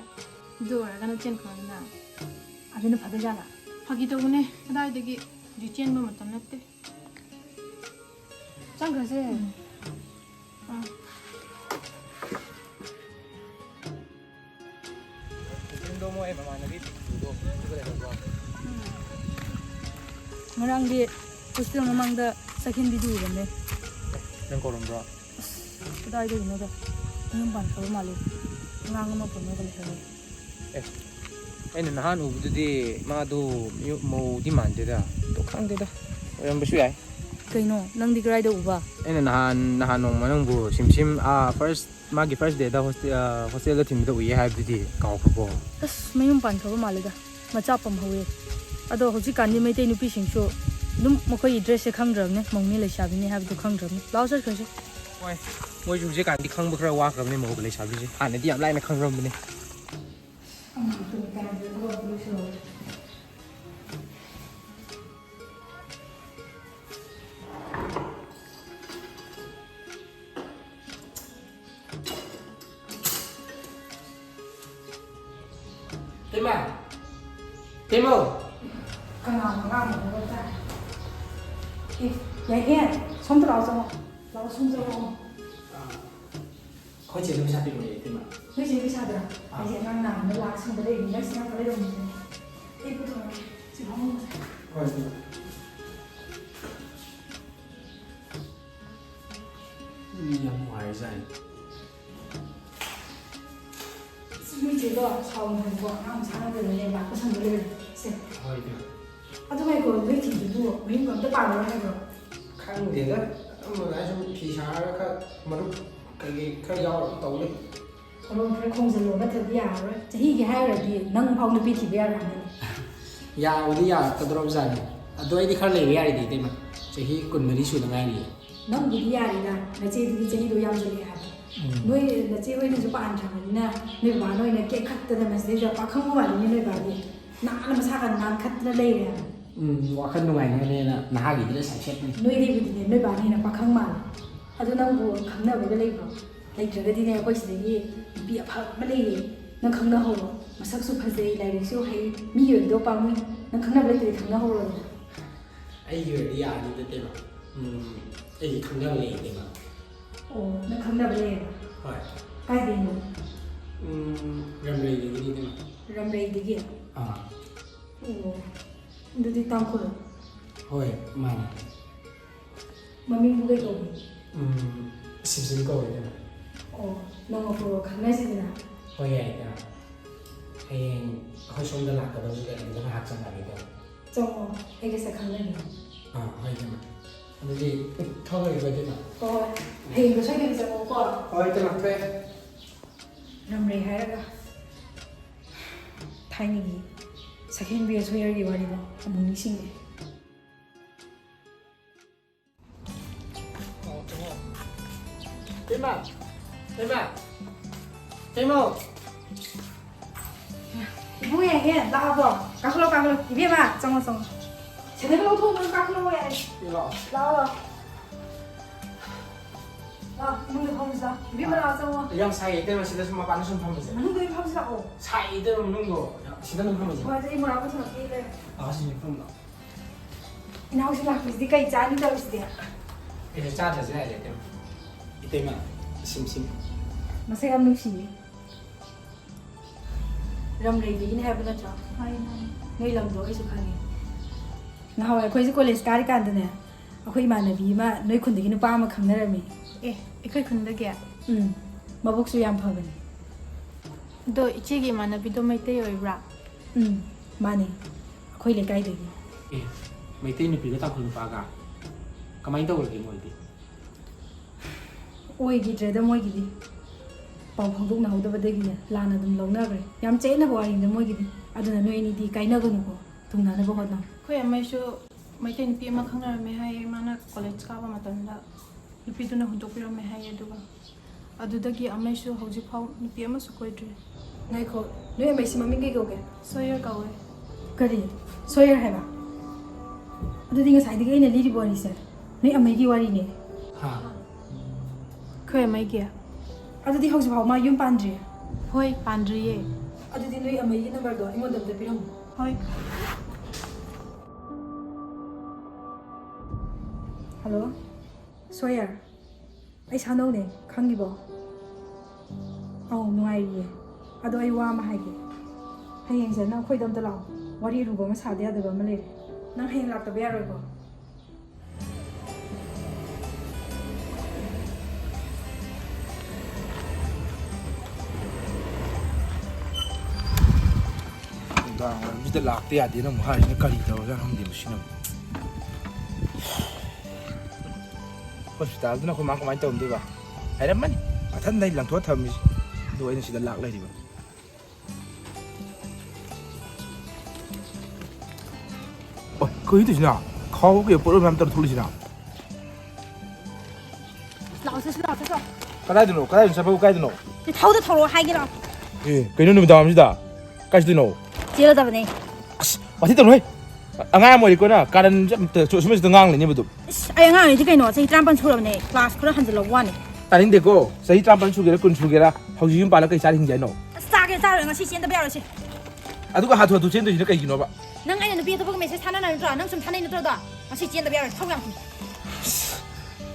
ꯑꯗꯨ ꯑꯣꯏꯔꯒꯅ ꯆꯦꯟꯈ꯭ꯔꯣꯗꯅ aduna phada jala ꯐꯥꯒꯤ ꯇꯧꯕꯅꯦ ꯀꯗꯥꯏꯗꯒꯤ ꯍꯧꯖꯤꯛ ꯆꯦꯟꯕ ꯃꯇꯝ ꯅꯠꯇꯦ ꯆꯪꯈ꯭ꯔꯁꯦ ꯗꯣ ꯃꯣꯏ ꯃꯃꯥꯟꯅꯕꯤ ꯄꯤꯛꯇꯨꯗꯣ ꯑꯗꯨꯒ ꯂꯩꯍꯧꯕ꯭ꯔꯣ ngarang di hostel mamang da second di du ne ꯅꯪ ꯀꯧꯔꯝꯕ꯭ꯔꯣ kadai do no da yum ban khru male ngang ma pon no da le ꯑꯩꯅ ꯅꯍꯥꯟ ꯎꯕꯗꯨꯗꯤ ꯃꯥꯗꯣ ꯃꯧꯗꯤ ꯃꯥꯟꯗꯦꯗ ꯇꯣ ꯈꯪꯗꯦꯗ ꯑꯣꯏꯔꯝꯕꯁꯨ ꯌꯥꯏ kaino nang di krai da uba ꯑꯩꯅ ꯅꯍꯥꯟ ꯅꯣꯡꯃ ꯅꯪꯕꯨ ꯁꯤꯝ ꯃꯥꯒꯤ ꯐꯥꯔꯁ ꯗꯦꯗ ꯍꯣꯁꯇꯦꯜꯗ ꯊꯤꯟꯕꯗ ꯎꯏꯌꯦ ꯍꯥꯏꯕꯗꯨꯗꯤ ꯀꯥꯎꯈ꯭ꯔꯕꯣ as mayum pan khru male da macha pam hawe ado hoji kan ni meitai nupi singsu dum mokoi dress se khangdrabne mongni leisabini habdu khangdrabne lausar khase ꯍꯣꯏ ꯃꯣꯏꯁꯨ ꯍꯧꯖꯤꯛꯀꯥꯟꯗꯤ ꯈꯪꯕ ꯈꯔ ꯋꯥꯈ꯭ꯔꯕꯅꯦ ꯃꯧꯒ ꯂꯩꯁꯥꯕꯤꯁꯦ ꯍꯥꯟꯅꯗꯤ ꯌꯥꯝ ꯂꯥꯏꯅ ꯈꯪꯔꯝꯕꯅꯦ Timo kana nga mo da ta ya ye som tra so la som tra mo khoi che sa pi mo ye Timo ni je bi sa da ai je nang na no la som da le ni sa ka le do ni e pu to si ho mo khoi Timo ni ya mo ai sai mi je do chao mo bo na mo sa na de le ba ko san de le se khoi Timo ado mai ko le ti du mi ko da pa lo ha bro ꯈꯪꯗꯦꯗ ꯑꯃꯗ ꯁꯨꯝ ꯐꯤ ꯁꯥꯔꯒ ꯈꯔ ꯃꯔꯨꯞ ꯀꯩꯀꯩ ꯈꯔ ꯌꯥꯎꯔꯒ ꯇꯧꯂꯩ ꯈꯣꯡ ꯈꯔ ꯈꯣꯡꯖꯜꯂꯣ ꯅꯠꯇ꯭ꯔꯗꯤ ꯌꯥꯔꯔꯣꯏ ꯆꯍꯤꯒꯤ ꯍꯥꯏꯔꯗꯤ ꯅꯪ ꯐꯥꯎ ꯅꯨꯄꯤ ꯊꯤꯕ ꯌꯥꯔꯝꯒꯅꯤ ꯌꯥꯕꯨꯗꯤ ꯌꯥꯔꯛꯀꯗꯧꯔꯕꯖꯥꯠꯅꯤ ꯑꯗꯣ ꯑꯩꯗꯤ ꯈꯔ ꯂꯩꯕ ꯌꯥꯔꯤꯗꯤ ꯏꯇꯩꯃ ꯆꯍꯤ 12 ꯁꯨꯗ ꯉꯥꯏꯔꯤꯌꯦ ꯅꯪꯕꯨꯗꯤ ꯌꯥꯔꯤꯗ ꯅꯆꯦꯗꯨꯗꯤ ꯆꯍꯤꯗꯣ ꯌꯥꯝꯖꯜꯂꯦ ꯍꯥꯏꯕ ꯅꯣꯏ ꯅꯆꯦ ꯍꯣꯏꯅꯁꯨ ꯄꯥꯟꯈ꯭ꯔꯕꯅꯤꯅ ꯅꯣꯏ ꯕꯥ ꯅꯣꯏꯅ ꯀꯦꯛ ꯈꯠꯇꯗꯅ ꯁꯤꯗꯩꯗ ꯄꯥꯈꯪ ꯋꯥꯠꯂꯤꯅꯤ ꯅꯣꯏ ꯕꯥꯗꯤ ꯅꯥꯟꯅ ꯃꯁꯥꯒ ꯅꯥꯟꯈꯠꯇꯅ ꯂꯩꯔꯦ ꯍꯥꯏꯕ ꯋꯥꯈꯜ ꯅꯨꯡꯉꯥꯏꯅꯕꯅꯦꯅ ꯅꯍꯥꯒꯤꯗꯨꯗ ꯁꯥꯏꯁꯦꯠꯄꯅꯤ ꯅꯣꯏꯗꯩꯕꯨꯗꯤꯅꯦ ꯅꯣꯏ ꯕꯥꯅ ꯍꯦꯟꯅ ꯄꯥꯈꯪ ꯃꯥꯜꯂꯦ ꯑꯗꯣ ꯅꯪꯕꯨ ꯈꯪꯅꯕꯒ ꯂꯩꯕ꯭ꯔో ꯂꯩꯇ꯭ꯔꯒꯗꯤꯅꯦ ꯑꯩꯈꯣꯏ ꯁꯤꯗꯒꯤ ꯅꯨꯄꯤ ꯑꯐꯕ ꯑꯃ ꯂꯩꯌꯦ ꯅꯪ ꯈꯪꯅꯍꯧꯔꯣ ꯃꯁꯛꯁꯨ ꯐꯖꯩ ꯂꯥꯏꯔꯤꯛꯁꯨ ꯍꯩ ꯃꯤ ꯑꯣꯏꯕꯗꯣ ꯄꯥꯝꯃꯨꯏ ꯅꯪ ꯈꯪꯅꯕ ꯂꯩꯇ꯭ꯔꯗꯤ ꯈꯪꯅꯍꯧꯔꯣꯗꯅ ꯑꯩꯒꯤ ꯑꯣꯏꯔꯗꯤ ꯌꯥꯔꯅꯤꯗ ꯇꯦꯕ ꯑꯩꯒꯤ ꯈꯪꯅꯕ ꯂꯩꯌꯦ ꯇꯦꯕ ꯑꯣ ꯅꯪ ꯈꯪꯅꯕ ꯂꯩꯌꯦꯕ ꯍꯣꯏ ꯀꯥꯏꯗꯩꯅꯣ ꯔꯝꯔꯩꯗꯒꯤꯅꯤ ꯇꯦꯕ ꯔꯝꯔꯩꯗꯒꯤ ꯑꯥ ꯑꯣ ꯑꯗꯨꯗꯤ ꯇꯥꯡꯈꯨꯜ ꯍꯣꯏ ꯃꯥꯅꯦ ꯃꯃꯤꯡꯕꯨ ꯀꯩ ꯀꯧꯏ ꯁꯤꯝ ꯀꯧꯋꯦ ꯇꯦꯕ ꯑꯣ ꯅꯣꯡꯃ ꯈꯪꯅꯁꯤꯗꯅ ꯍꯣꯏ ꯌꯥꯏ ꯇꯦꯕ ꯍꯌꯦꯡ ꯑꯩꯈꯣꯏ ꯁꯣꯝꯗ ꯂꯥꯛꯀꯗꯕꯁꯦ ꯑꯗꯨꯗ ꯉꯥꯏꯍꯥꯛ ꯆꯪꯉꯛꯑꯒꯦ ꯇꯦꯕ ꯆꯪꯉꯣ ꯑꯩꯒ ꯁꯛ ꯈꯪꯅꯅꯤ ꯍꯣꯏ ꯇꯦꯕ ꯑꯗꯨꯗꯤ ꯊꯣꯛꯂꯒꯦꯀꯣ ꯇꯦꯕ ꯍꯣꯏ ꯍꯌꯦꯡꯗꯣ ꯁꯣꯏꯗꯅ ꯆꯪꯉꯣꯀꯣ ꯍꯣꯏ ꯇꯦꯕ ꯊꯣꯛꯑꯦ ꯔꯝꯔꯩ ꯍꯥꯏꯔꯒ ꯊꯥꯏꯅꯒꯤ ꯁꯛꯍꯦꯟꯕꯤ ꯑꯁꯣꯏꯌꯔꯒꯤ ꯋꯥꯔꯤꯗꯣ ꯑꯃꯨꯛ ꯅꯤꯡꯁꯤꯡꯉꯦ Tema. Tema. Tema. 이봉이 해 나와봐. 가클로 이비마 정어. 제대로 통으로 가클로 해. 나와.มึง 팝시다. 이비마 나와 정어. Yang saya itu masih ada semua panas pun panas.มึง 팝시다고. Saya itu menunggu. Sudah menunggu. 맞아 이 뭐라고 생각해. Ah, sini pun. 이 나오시 라프지 kai jani da usde. Ini cara saya ada tem. Itu mah sim. masih am nusi. ram rei di ne ha bana cha. hai noi lam do isu khani. na hawa khoi ji college kari kan da ne. akhoi imanabi ma noi khun de gi nupa ma khamnarami. ꯑꯩꯈꯣꯏ ꯈꯨꯟꯗꯒꯤ ꯃꯕꯨꯛꯁꯨ ꯌꯥꯝ ꯐꯕꯅꯤ ꯑꯗꯣ ꯏꯆꯦꯒꯤ ꯏꯃꯥꯟꯅꯕꯤꯗꯣ ꯃꯩꯇꯩ ꯑꯣꯏꯕ꯭ꯔꯥ ꯃꯥꯅꯦ ꯑꯩꯈꯣꯏ ꯂꯩꯀꯥꯏꯗꯒꯤ ꯃꯩꯇꯩ ꯅꯨꯄꯤꯒ ꯇꯥꯡꯈꯨꯜ ꯅꯨꯄꯥꯒ ꯀꯃꯥꯏꯅ ꯇꯧꯔꯒꯦ ꯃꯣꯏꯗꯤ ꯑꯣꯏꯈꯤꯗ꯭ꯔꯦꯗ ꯃꯣꯏꯒꯤꯗꯤ ꯄꯥꯎ ꯐꯥꯎꯗꯣꯛꯅꯍꯧꯗꯕꯗꯒꯤꯅꯦ ꯂꯥꯟꯅ ꯑꯗꯨꯝ ꯂꯧꯅꯈ꯭ꯔꯦ ꯌꯥꯝ ꯆꯌꯦꯠꯅꯕ ꯋꯥꯔꯤꯅꯤ ꯃꯣꯏꯒꯤꯗꯤ ꯑꯗꯨꯅ ꯅꯣꯏ ꯑꯅꯤꯗꯤ ꯀꯥꯏꯅꯒꯅꯨꯀꯣ ꯊꯨꯡꯅꯅꯕ ꯍꯣꯠꯅꯧ ꯑꯩꯈꯣꯏ ꯑꯃꯩꯁꯨ ꯃꯩꯇꯩ ꯅꯨꯄꯤ ꯑꯃ ꯈꯪꯅꯔꯝꯃꯦ ꯍꯥꯏꯌꯦ ꯃꯥꯅ ꯀꯣꯂꯦꯖ ꯀꯥꯕ ꯃꯇꯝꯗ ꯅꯨꯄꯤꯗꯨꯅ ꯍꯨꯟꯗꯣꯛꯄꯤꯔꯝꯃꯦ ꯍꯥꯏꯌꯦ ꯑꯗꯨꯒ ꯑꯗꯨꯗꯒꯤ ꯑꯃꯩꯁꯨ ꯍꯧꯖꯤꯛꯐꯥꯎ ꯅꯨꯄꯤ ꯑꯃꯁꯨ ꯀꯣꯏꯗ꯭ꯔꯤ ꯉꯥꯏꯈꯣ ꯅꯣꯏ ꯑꯃꯩꯁꯤ ꯃꯃꯤꯡ ꯀꯩ ꯀꯧꯒꯦ ꯁꯣꯌꯔ ꯀꯧꯋꯦ ꯀꯔꯤ ꯁꯣꯌꯔ ꯍꯥꯏꯕ ꯑꯗꯨꯗꯤ ꯉꯁꯥꯏꯗꯒꯤ ꯑꯩꯅ ꯂꯤꯔꯤꯕ ꯋꯥꯔꯤꯁꯦ ꯅꯣꯏ ꯑꯃꯩꯒꯤ ꯋꯥꯔꯤꯅꯦ ꯑꯩꯈꯣꯏ ꯑꯃꯩꯒꯤ ꯑꯗꯨꯗꯤ ꯍꯧꯖꯤꯛꯐꯥꯎ ꯃꯥ ꯌꯨꯝ ꯄꯥꯟꯗ꯭ꯔꯤ ꯍꯣꯏ ꯄꯥꯟꯗ꯭ꯔꯤꯌꯦ ꯑꯗꯨꯗꯤ ꯅꯣꯏ ꯑꯃꯩꯒꯤ ꯅꯝꯕꯔꯗꯣ ꯑꯩꯉꯣꯟꯗ ꯑꯝꯇ ꯄꯤꯔꯝꯃꯨ ꯍꯣꯏ ꯍꯜꯂꯣ ꯁꯣꯌꯔ ꯑꯩ ꯁꯥꯅꯧꯅꯦ ꯈꯪꯉꯤꯕꯣ ꯅꯨꯡꯉꯥꯏꯔꯤꯌꯦ ꯑꯗꯣ ꯑꯩ ꯋꯥ ꯑꯃ ꯍꯥꯏꯒꯦ ꯍꯌꯦꯡꯁꯦ ꯅꯪ ꯑꯩꯈꯣꯏꯗ ꯑꯝꯇ ꯂꯥꯛꯑꯣ ꯋꯥꯔꯤ ꯑꯔꯨꯕ ꯑꯃ ꯁꯥꯗ ꯌꯥꯗꯕ ꯑꯃ ꯂꯩꯔꯦ ꯅꯪ ꯍꯌꯦꯡ ꯂꯥꯛꯇꯕ ꯌꯥꯔꯣꯏꯀꯣ ꯁꯤꯗ ꯂꯥꯛꯇ ꯌꯥꯗꯦꯅ ꯑꯃꯨꯛ ꯍꯥꯏꯔꯤꯁꯤꯅ ꯀꯔꯤ ꯇꯧꯔꯖꯥꯠꯅꯣ ꯈꯪꯗꯦ ꯃꯁꯤꯅ ꯍꯣꯁꯄꯤꯇꯥꯜꯗꯨꯅ ꯑꯩꯈꯣꯏ ꯃꯥ ꯀꯃꯥꯏꯅ ꯇꯧꯔꯝꯗꯣꯏꯕ ꯍꯥꯏꯔꯝꯃꯅꯤ ꯃꯊꯟꯗ ꯑꯩ ꯂꯪꯊꯣꯛꯑ ꯊꯝꯃꯤꯁꯤ ꯑꯗꯨ ꯑꯩꯅ ꯁꯤꯗ ꯂꯥꯛ ꯂꯩꯔꯤꯕ 어, 그 히트시나? 가오게 뽀르면 따라 돌리시나? ꯂꯥꯛꯑꯣ 까다이드노, 까다이드 잡아고 까이드노. 타오도 타로 하기라 예, 그 이놈이 나옵니다. 까지드노. 찌르다보네 어디든 왜? 안가야 뭐 있거나 까는 좀 조심해서 등강을 니부도. 아이 nga ni kai no sei tram pan churabne class khara hanjalo wane 아닌데 고 세이 잠반 추게라 끈 추게라 하우지 좀 발라 그 자리 hinjai no. 싸게 싸려 nga si chen da bya ro chi 아두가 하투 두 첸도 이렇게 이기노 봐. nang ai na bi da bog me se thana na ro nang sum thana ni ro da nga si chen da bya ro thau yang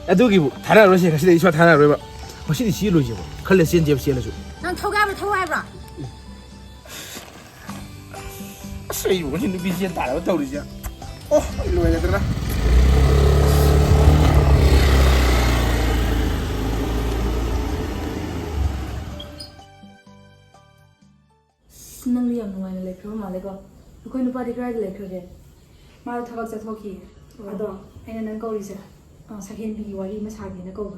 아두기 다나 로시 가시데 이슈 다나 로바. 뭐시디 시로지 뭐. 컬레 센제 시에라 줘. nang thau ga ro thau ai bra 세이 원인 비지엔 다라 떠오르지. 일로 와야 되나? nang li yang ngai le khro ma le ko khoi nu pa de krai le khro ge ma ro thawak cha thoki ado aina nang ko ri se second bi wari ma sa ge na ko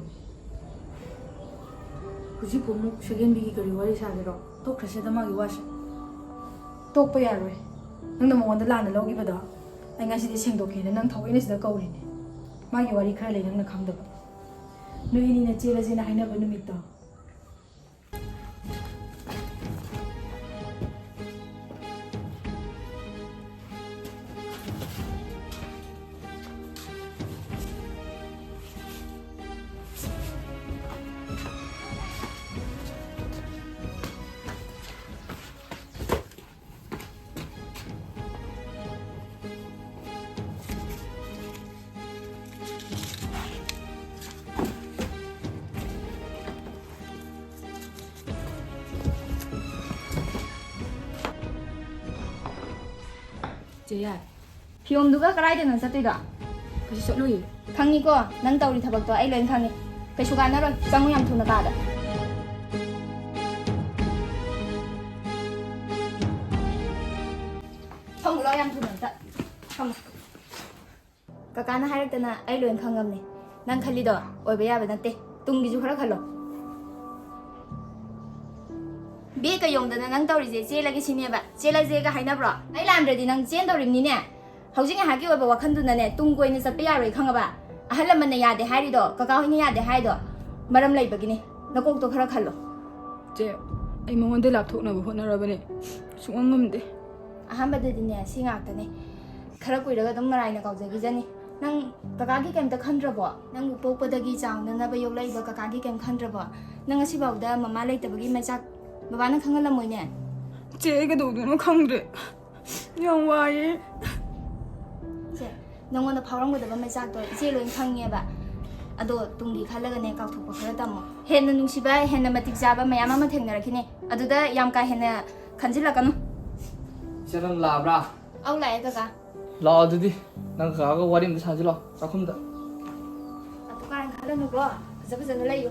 huji ko mu second bi gi wari sa ge ro to khra se da ma gi wa se to pa ya roi nang na mo da la na lo gi ba da ai nga si de seng do ke nang thawai ne sida ko ri ne ma gi wari khra le nang na kham da no ni na che la je na hai na ba nu mit da 제야 비용두가 그라이드는 sat이다 그시 쏠루이 강니고 난 떠우리 타박도 아이 렌 강니 그슈가 나로 짱우 양 투나 가다 성구로 양 투는다 성 까까나 할 때나 아이 렌 강감네 난 칼리도 오베야 베나테 뚱기주 허라 칼로 बेका योंदना नंग तौरिजे चेलगे सिनेबा चेलजेगा हाइनाब्रो आइ लामद्रदि नंग chain तौरिमनिने हौजिंग hockey ओबा वखंदुनने तुंग कोइने चप्पे यारोय खंगबा अहल मनने यादे हारिदो कका होइने यादे हाइदो ꯃꯔꯝ ꯂꯩꯕꯒꯤꯅꯤ ꯅꯀꯣꯛꯇꯣ ꯈꯔ ꯈꯜꯂꯣ ꯆꯦ ꯑꯩ ꯃꯉꯣꯟꯗ ꯂꯥꯞꯊꯣꯛꯅꯕ ꯍꯣꯠꯅꯔꯕꯅꯦ ꯁꯨꯡꯉꯝ ꯉꯝꯗꯦ ꯑꯍꯥꯟꯕꯗꯗꯤꯅꯦ ꯁꯤ ꯉꯥꯛꯇꯅꯦ ꯈꯔ ꯀꯨꯏꯔꯒ ꯑꯗꯨꯝ ꯃꯔꯥꯏꯅ ꯀꯥꯎꯖꯈꯤꯖꯅꯤ ꯅꯪ ꯀꯀꯥꯒꯤ ꯀꯩꯝꯇ ꯈꯟꯗ꯭ꯔꯕꯣ ꯅꯪꯕꯨ ꯄꯣꯛꯄꯗꯒꯤ ꯆꯥꯎꯅꯅꯕ ꯌꯣꯛꯂꯛꯏꯕ ꯀꯀꯥꯒꯤ ꯀꯩꯝ ꯈꯟꯗ꯭ꯔꯕꯣ ꯅꯪ ꯉꯁꯤꯐꯥꯎꯗ ꯃꯃá ꯂꯩꯇꯕꯒꯤ ꯃꯩꯆꯥꯛ ꯕꯕꯥꯅ ꯈꯪꯍꯜꯂꯝꯃꯣꯏꯅꯦ ꯆꯦ ꯑꯩ ꯀꯩꯗꯧꯗꯣꯏꯅꯣ ꯈꯪꯗ꯭ꯔꯦ ꯌꯥꯝ ꯋꯥꯏꯌꯦ ꯁꯦ ꯅꯪꯉꯣꯟꯗ ꯐꯥꯎꯔꯝꯒꯗꯕ ꯃꯩꯆꯥꯛꯇꯣ ꯏꯆꯦ ꯂꯣꯏ ꯈꯪꯉꯦꯕ ꯑꯗꯣ ꯇꯨꯡꯒꯤ ꯈꯜꯂꯒꯅꯦ ꯀꯥꯎꯊꯣꯛꯄ ꯈꯔ ꯇꯝꯃꯣ ꯍꯦꯟꯅ ꯅꯨꯡꯁꯤꯕ ꯍꯦꯟꯅ ꯃꯇꯤꯛ ꯆꯥꯕ ꯃꯌꯥꯝ ꯑꯃ ꯊꯦꯡꯅꯔꯛꯈꯤꯅꯤ ꯑꯗꯨꯗ ꯌꯥꯝ ꯀꯥ ꯍꯦꯟꯅ ꯈꯟꯖꯤꯜꯂꯛꯀꯅꯨ ꯏꯆꯦ ꯅꯪ ꯂꯥꯛꯑꯕ꯭ꯔꯥ ꯑꯧ ꯂꯥꯛꯑꯦ ꯀꯀꯥ ꯂꯥꯛꯑꯣ ꯑꯗꯨꯗꯤ ꯅꯪ ꯀꯀꯥꯒ ꯋꯥꯔꯤ ꯑꯝꯇ ꯁꯥꯟꯁꯤ ꯂꯥꯛꯑꯣ ꯆꯥꯛꯈꯨꯝꯗ ꯑꯗꯨ ꯀꯥꯏꯅ ꯈꯜꯂꯅꯨꯀꯣ ꯐꯖꯅ ꯂꯩꯌꯨ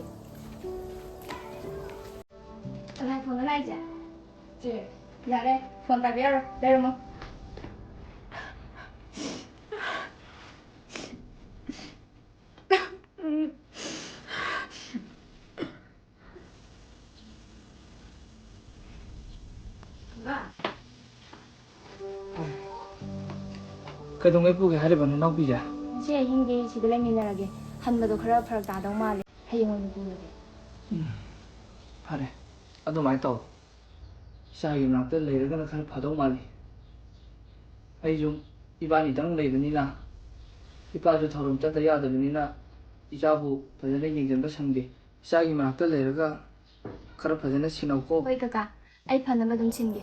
ꯀꯅꯥ ꯐꯣꯟꯗ ꯂꯥꯛꯏꯁꯦ ꯆꯦ ꯌꯥꯔꯦ ꯐꯣꯟ ꯄꯥꯏꯕ ꯌꯥꯔꯣꯏ ꯂꯩꯔꯝꯃꯣ ꯀꯩꯗꯧꯉꯩ ꯄꯨꯒꯦ ꯍꯥꯏꯔꯤꯕꯅꯣ ꯏꯅꯥꯎꯄꯤꯁꯦ ꯉꯁꯤ ꯑꯍꯤꯡꯗꯤ ꯁꯤꯗ ꯂꯩꯃꯤꯟꯅꯔꯒꯦ ꯍꯟꯕꯗꯣ ꯈꯔ ꯐꯔꯛ ꯇꯥꯗꯧ ꯃꯥꯜꯂꯦ ꯍꯌꯦꯡ ꯑꯣꯏꯅ ꯄꯨꯔꯒꯦ ꯐꯔꯦ ꯑꯗꯨꯃꯥꯏꯅ ꯇꯧ ꯏꯆꯥꯒꯤ ꯃꯅꯥꯛꯇ ꯂꯩꯔꯒꯅ ꯈꯔ ꯐꯗꯧ ꯃꯥꯜꯂꯤ ꯑꯩꯁꯨ ꯏꯕꯥꯅꯤꯗꯪ ꯂꯩꯕꯅꯤꯅ ꯏꯄꯥꯁꯨ ꯊꯧꯔꯝ ꯆꯠꯇ ꯌꯥꯗꯕꯅꯤ나 이자부 फजने येंजनबा संदे इचागी मनाक्ता लेरगा खरा फजने सिनौको होय काका आई फनबा दुम सिनगे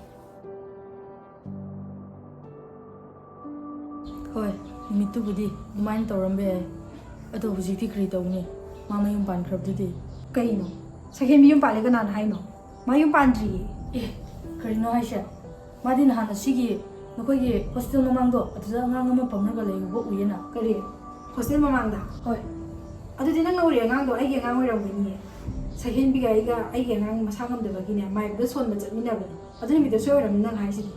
ꯍꯣꯏ ꯅꯨꯃꯤꯠꯇꯨꯕꯨꯗꯤ ꯑꯗꯨꯃꯥꯏꯅ ꯇꯧꯔꯝꯕ ꯌꯥꯏ ꯑꯗꯣ ꯍꯧꯖꯤꯛꯇꯤ ꯀꯔꯤ ꯇꯧꯅꯤ ꯃꯥ ꯃꯌꯨꯝ ꯄꯥꯟꯈ꯭ꯔꯕꯗꯨꯗꯤ ꯀꯩꯅꯣ ꯁꯈꯦꯝꯕꯤ ꯌꯨꯝ ꯄꯥꯜꯂꯦ ꯀꯅꯥꯅ ꯍꯥꯏꯅꯣ ꯃꯥ ꯌꯨꯝ ꯄꯥꯟꯗ꯭ꯔꯤꯌꯦ ꯑꯦ ꯀꯔꯤꯅꯣ ꯍꯥꯏꯁꯦ ꯃꯥꯗꯤ ꯅꯍꯥꯟ ꯑꯁꯤꯒꯤ ꯅꯈꯣꯏꯒꯤ ꯍꯣꯁꯇꯦꯜ ꯃꯃꯥꯡꯗꯣ ꯑꯗꯨꯗ ꯑꯉꯥꯡ ꯑꯃ ꯄꯝꯔꯒ ꯂꯩꯕ ꯎꯏꯌꯦꯅ ꯀꯔꯤ ꯍꯣꯁꯇꯦꯜ ꯃꯃꯥꯡꯗ ꯍꯣꯏ ꯑꯗꯨꯗꯤ ꯅꯪꯅ ꯎꯔꯤ ꯑꯉꯥꯡꯗꯣ ꯑꯩꯒꯤ ꯑꯉꯥꯡ ꯑꯣꯏꯔꯝꯒꯅꯤꯌꯦ ꯁꯈꯦꯟꯕꯤꯒ ꯑꯩꯒꯤ ꯑꯉꯥꯡ ꯃꯁꯥ ꯉꯝꯗꯕꯒꯤꯅꯦ ꯃꯥꯏꯕꯗ ꯁꯣꯟꯕ ꯆꯠꯃꯤꯟꯅꯕꯅꯦ ꯑꯗꯨ ꯅꯨꯃꯤꯠꯇ ꯁꯣꯏ ꯑꯣꯏꯔꯝꯅꯤ ꯅꯪ ꯍꯥꯏꯁꯤꯗꯤ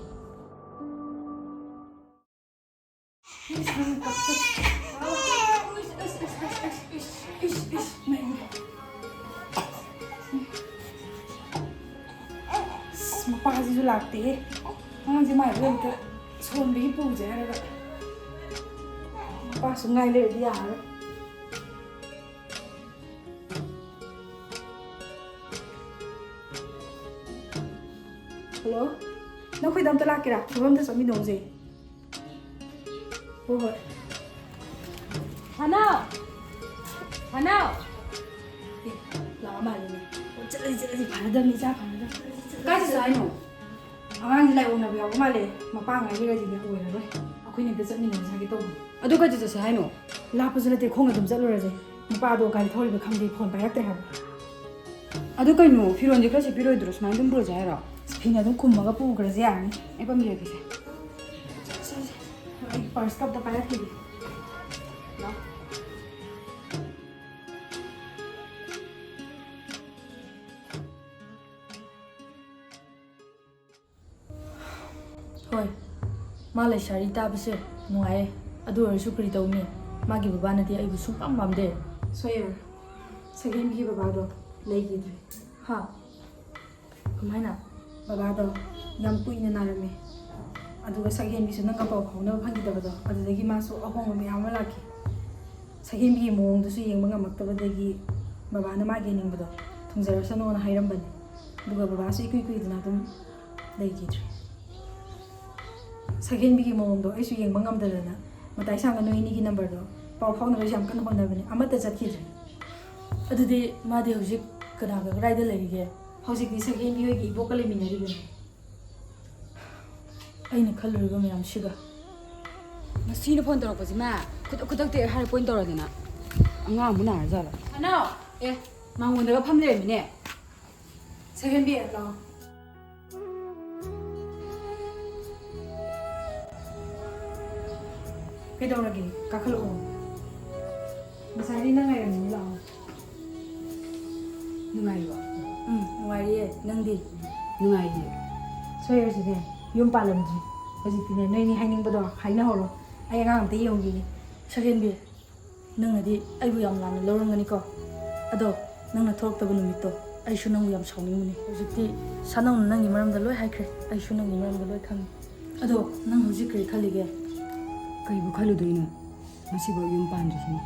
ꯃꯄꯥꯁꯤꯁꯨ ꯂꯥꯛꯇꯦ ꯑꯉꯥꯡꯁꯦ ꯃꯥꯏꯕꯗ ꯑꯝꯇ ꯁꯣꯟꯕꯒꯤ ꯄꯨꯁꯦ ꯍꯥꯏꯔꯒ ꯃꯄꯥꯁꯨ ꯉꯥꯏ ꯂꯩꯔꯗꯤ ꯌꯥꯔꯔꯣꯏ ꯍꯜꯂꯣ ꯅꯈꯣꯏꯗ ꯑꯝꯇ ꯂꯥꯛꯀꯦꯔꯥ ꯊꯕꯛ ꯑꯝꯇ ꯆꯠꯃꯤꯟꯅꯧꯁꯦ ꯍꯣꯏ ꯍꯣꯏ ꯍꯅꯥꯎ ꯍꯅꯥꯎ ꯑꯦ ꯂꯥꯛꯑ ꯃꯥꯜꯂꯤꯅꯦ ꯆꯠꯂꯁꯤ ꯐꯔꯗꯕꯅꯤ ꯏꯆꯥ ꯐꯔꯗꯕꯅꯤ ꯀꯥꯏ ꯆꯠꯁꯦ ꯍꯥꯏꯅꯣ ꯑꯉꯥꯡꯁꯦ ꯂꯥꯏꯑꯣꯡꯅꯕ ꯌꯥꯎꯕ ꯃꯥꯜꯂꯦ ꯃꯄꯥ ꯉꯥꯏꯔꯒꯗꯤꯅꯦ ꯑꯣꯏꯔꯔꯣꯏ ꯑꯩꯈꯣꯏꯅ ꯑꯝꯇ ꯆꯠꯃꯤꯟꯅꯁꯦ ꯍꯥꯏꯒꯦ ꯇꯧꯕꯅꯦ ꯑꯗꯨ ꯀꯥꯏꯗ ꯆꯠꯁꯦ ꯍꯥꯏꯅꯣ ꯂꯥꯞꯄꯁꯨ ꯅꯠꯇꯦ ꯈꯣꯡꯅ ꯑꯗꯨꯝ ꯆꯠꯂꯨꯔꯁꯦ ꯃꯄꯥꯗꯣ ꯒꯥꯔꯤ ꯊꯧꯔꯤꯕ ꯈꯪꯗꯦ ꯐꯣꯟ ꯄꯥꯏꯔꯛꯇꯦ ꯍꯥꯏꯕ ꯑꯗꯨ ꯀꯩꯅꯣ ꯐꯤꯔꯣꯟꯗꯤ ꯈꯔ ꯁꯦꯠꯄꯤꯔꯣꯏꯗ꯭ꯔꯣ ꯁꯨꯃꯥꯏꯅ ꯑꯗꯨꯝ ꯄꯨꯔꯁꯦ ꯍꯥꯏꯔꯣ ꯐꯤꯅ ꯑꯗꯨꯝ ꯈꯨꯝꯃꯒ ꯄꯨꯈ꯭ꯔꯁꯦ ꯌꯥꯔꯅꯤ ꯑꯩ ꯄꯥꯝꯕꯤꯔꯛꯀꯦꯁꯦ ꯑꯩ ꯄꯔꯁ ꯀꯞꯇ ꯄꯥꯏꯔꯛꯈꯤꯒꯦ ꯍꯣꯏ ꯃꯥ ꯂꯩꯁꯥꯔꯤ ꯇꯥꯕꯁꯦ ꯅꯨꯡꯉꯥꯏꯌꯦ ꯑꯗꯨ ꯑꯣꯏꯔꯁꯨ ꯀꯔꯤ ꯇꯧꯅꯤ ꯃꯥꯒꯤ ꯕꯕꯥꯅꯗꯤ ꯑꯩꯕꯨ ꯁꯨꯡꯄꯥꯝ ꯄꯥꯝꯗꯦ ꯁꯣꯏꯌꯦ ꯁꯦꯀꯦꯟꯒꯤ ꯕꯕꯥꯗꯣ ꯂꯩꯈꯤꯗ꯭ꯔꯦ ꯍꯥ ꯀꯃꯥꯏꯅ ꯕꯕꯥꯗꯣ ꯌꯥꯝ ꯀꯨꯏꯅ ꯅꯥꯔꯝꯃꯦ ꯑꯗꯨꯒ ꯁꯛꯍꯦꯟꯕꯤꯁꯨ ꯅꯪꯒ ꯄꯥꯎ ꯐꯥꯎꯅꯕ ꯐꯪꯈꯤꯗꯕꯗꯣ ꯑꯗꯨꯗꯒꯤ ꯃꯥꯁꯨ ꯑꯍꯣꯡꯕ ꯃꯌꯥꯝ ꯑꯃ ꯂꯥꯛꯈꯤ ꯁꯛꯍꯦꯟꯕꯤꯒꯤ ꯃꯑꯣꯡꯗꯨꯁꯨ ꯌꯦꯡꯕ ꯉꯝꯃꯛꯇꯕꯗꯒꯤ ꯕꯕꯥꯅ ꯃꯥꯒꯤ ꯌꯦꯡꯅꯤꯡꯕꯗꯣ ꯊꯨꯡꯖꯔꯁꯅꯣꯅ ꯍꯥꯏꯔꯝꯕꯅꯤ ꯑꯗꯨꯒ ꯕꯕꯥꯁꯨ ꯏꯀꯨꯏ ꯀꯨꯏꯗꯅ ꯑꯗꯨꯝ ꯂꯩꯈꯤꯗ꯭ꯔꯦ ꯁꯛꯍꯦꯟꯕꯤꯒꯤ ꯃꯑꯣꯡꯗꯣ ꯑꯩꯁꯨ ꯌꯦꯡꯕ ꯉꯝꯗꯗꯅ ꯃꯇꯥꯏ ꯁꯥꯡꯒ ꯅꯣꯏ ꯑꯅꯤꯒꯤ ꯅꯝꯕꯔꯗꯣ ꯄꯥꯎ ꯐꯥꯎꯅꯕꯁꯨ ꯌꯥꯝ ꯀꯟꯅ ꯍꯣꯠꯅꯕꯅꯤ ꯑꯃꯠꯇ ꯆꯠꯈꯤꯗ꯭ꯔꯦ ꯑꯗꯨꯗꯤ ꯃꯥꯗꯤ ꯍꯧꯖꯤꯛ ꯀꯅꯥꯒ ꯀꯗꯥꯏꯗ ꯂꯩꯔꯤꯒꯦ ꯍꯧꯖꯤꯛꯇꯤ ꯁꯛꯍꯦꯟꯕꯤ ꯍꯣꯏꯒꯤ ꯏꯕꯣꯛꯀ ꯂꯩꯃꯤꯟꯅꯔꯤꯕꯅꯤ ꯑꯩꯅ ꯈꯜꯂꯨꯔꯤꯕ ꯃꯌꯥꯝꯁꯤꯒ ꯉꯁꯤꯅ ꯐꯣꯟ ꯇꯧꯔꯛꯄꯁꯤ ꯃꯥ ꯈꯨꯗꯛꯇ ꯍꯥꯏꯔ ꯄꯣꯏꯟ ꯇꯧꯔꯗꯅ ꯑꯉꯥꯡꯕꯨ ꯅꯥꯔꯖꯥꯠꯂ ꯍꯅꯥꯎ ꯑꯦ ꯃꯉꯣꯟꯗꯒ ꯐꯝ ꯂꯩꯔꯝꯃꯤꯅꯦ ꯁꯛꯍꯦꯟꯕꯤ ꯂꯥꯛꯑꯣ ꯀꯩꯗꯧꯔꯒꯦ ꯀꯥꯈꯠꯂꯛꯑꯣ ꯉꯁꯥꯏꯗꯤ ꯅꯪ ꯉꯥꯏꯔꯝꯃꯤꯅꯤ ꯂꯥꯛꯑꯣ ꯅꯨꯡꯉꯥꯏꯔꯤꯕꯣ ꯅꯨꯡꯉꯥꯏꯔꯤꯌꯦ ꯅꯪꯗꯤ ꯅꯨꯡꯉꯥꯏꯔꯤꯌꯦ ꯁꯣꯏꯔꯁꯤꯅꯦ ꯌꯨꯝ ꯄꯥꯜꯂꯝꯗ꯭ꯔꯤ ꯍꯧꯖꯤꯛꯇꯤꯅꯦ ꯅꯣꯏꯅꯤ ꯍꯥꯏꯅꯤꯡꯕꯗꯣ ꯍꯥꯏꯅꯍꯧꯔꯣ ꯑꯩ ꯑꯉꯥꯡ ꯑꯝꯇ ꯌꯦꯡꯈꯤꯅꯤ ꯁꯛꯍꯦꯟꯕꯤ ꯅꯪꯅꯗꯤ ꯑꯩꯕꯨ ꯌꯥꯝ ꯂꯥꯟꯅ ꯂꯧꯔꯝꯒꯅꯤꯀꯣ ꯑꯗꯣ ꯅꯪꯅ ꯊꯣꯛꯂꯛꯇꯕ ꯅꯨꯃꯤꯠꯇꯣ ꯑꯩꯁꯨ ꯅꯪꯕꯨ ꯌꯥꯝ ꯁꯥꯎꯅꯤꯡꯕꯅꯤ ꯍꯧꯖꯤꯛꯇꯤ ꯁꯥꯅꯧꯅ ꯅꯪꯒꯤ ꯃꯔꯝꯗ ꯂꯣꯏ ꯍꯥꯏꯈ꯭ꯔꯦ ꯑꯩꯁꯨ ꯅꯪꯒꯤ ꯃꯔꯝꯗ ꯂꯣꯏ ꯈꯪꯉꯤ ꯑꯗꯣ ꯅꯪ ꯍꯧꯖꯤꯛ ꯀꯔꯤ ꯈꯜꯂꯤꯒꯦ ꯀꯩꯕꯨ ꯈꯜꯂꯨꯗꯣꯏꯅꯣ ꯉꯁꯤꯐꯥꯎ ꯌꯨꯝ ꯄꯥꯟꯗ꯭ꯔꯤꯁꯤꯅꯤ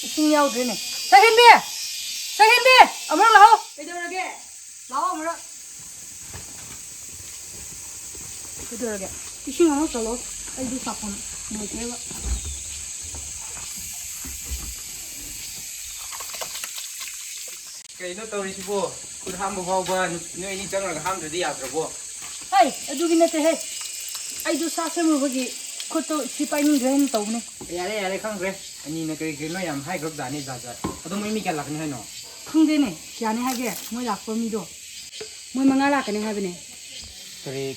이승 야우드네. 사힌비! 사힌비! 어머나 라오! 그대로게. 라오 어머나. 그대로게. 이승 어머나 썰어. 아이디 사폰. 뭐 개와. Kayno tawrisibo. Kun hambo fawba noy ni changraga hamdredi yadrabo. Hey, adugi nate hey. Aidu sa semubagi khoto sipai ni green tawne. Yare khangre. Ani na kay no yam hai group dani jaja. Adum mi ka lakni hai no. khangdene kyane hage moi lakpa mi do. Moi manga lakane habine.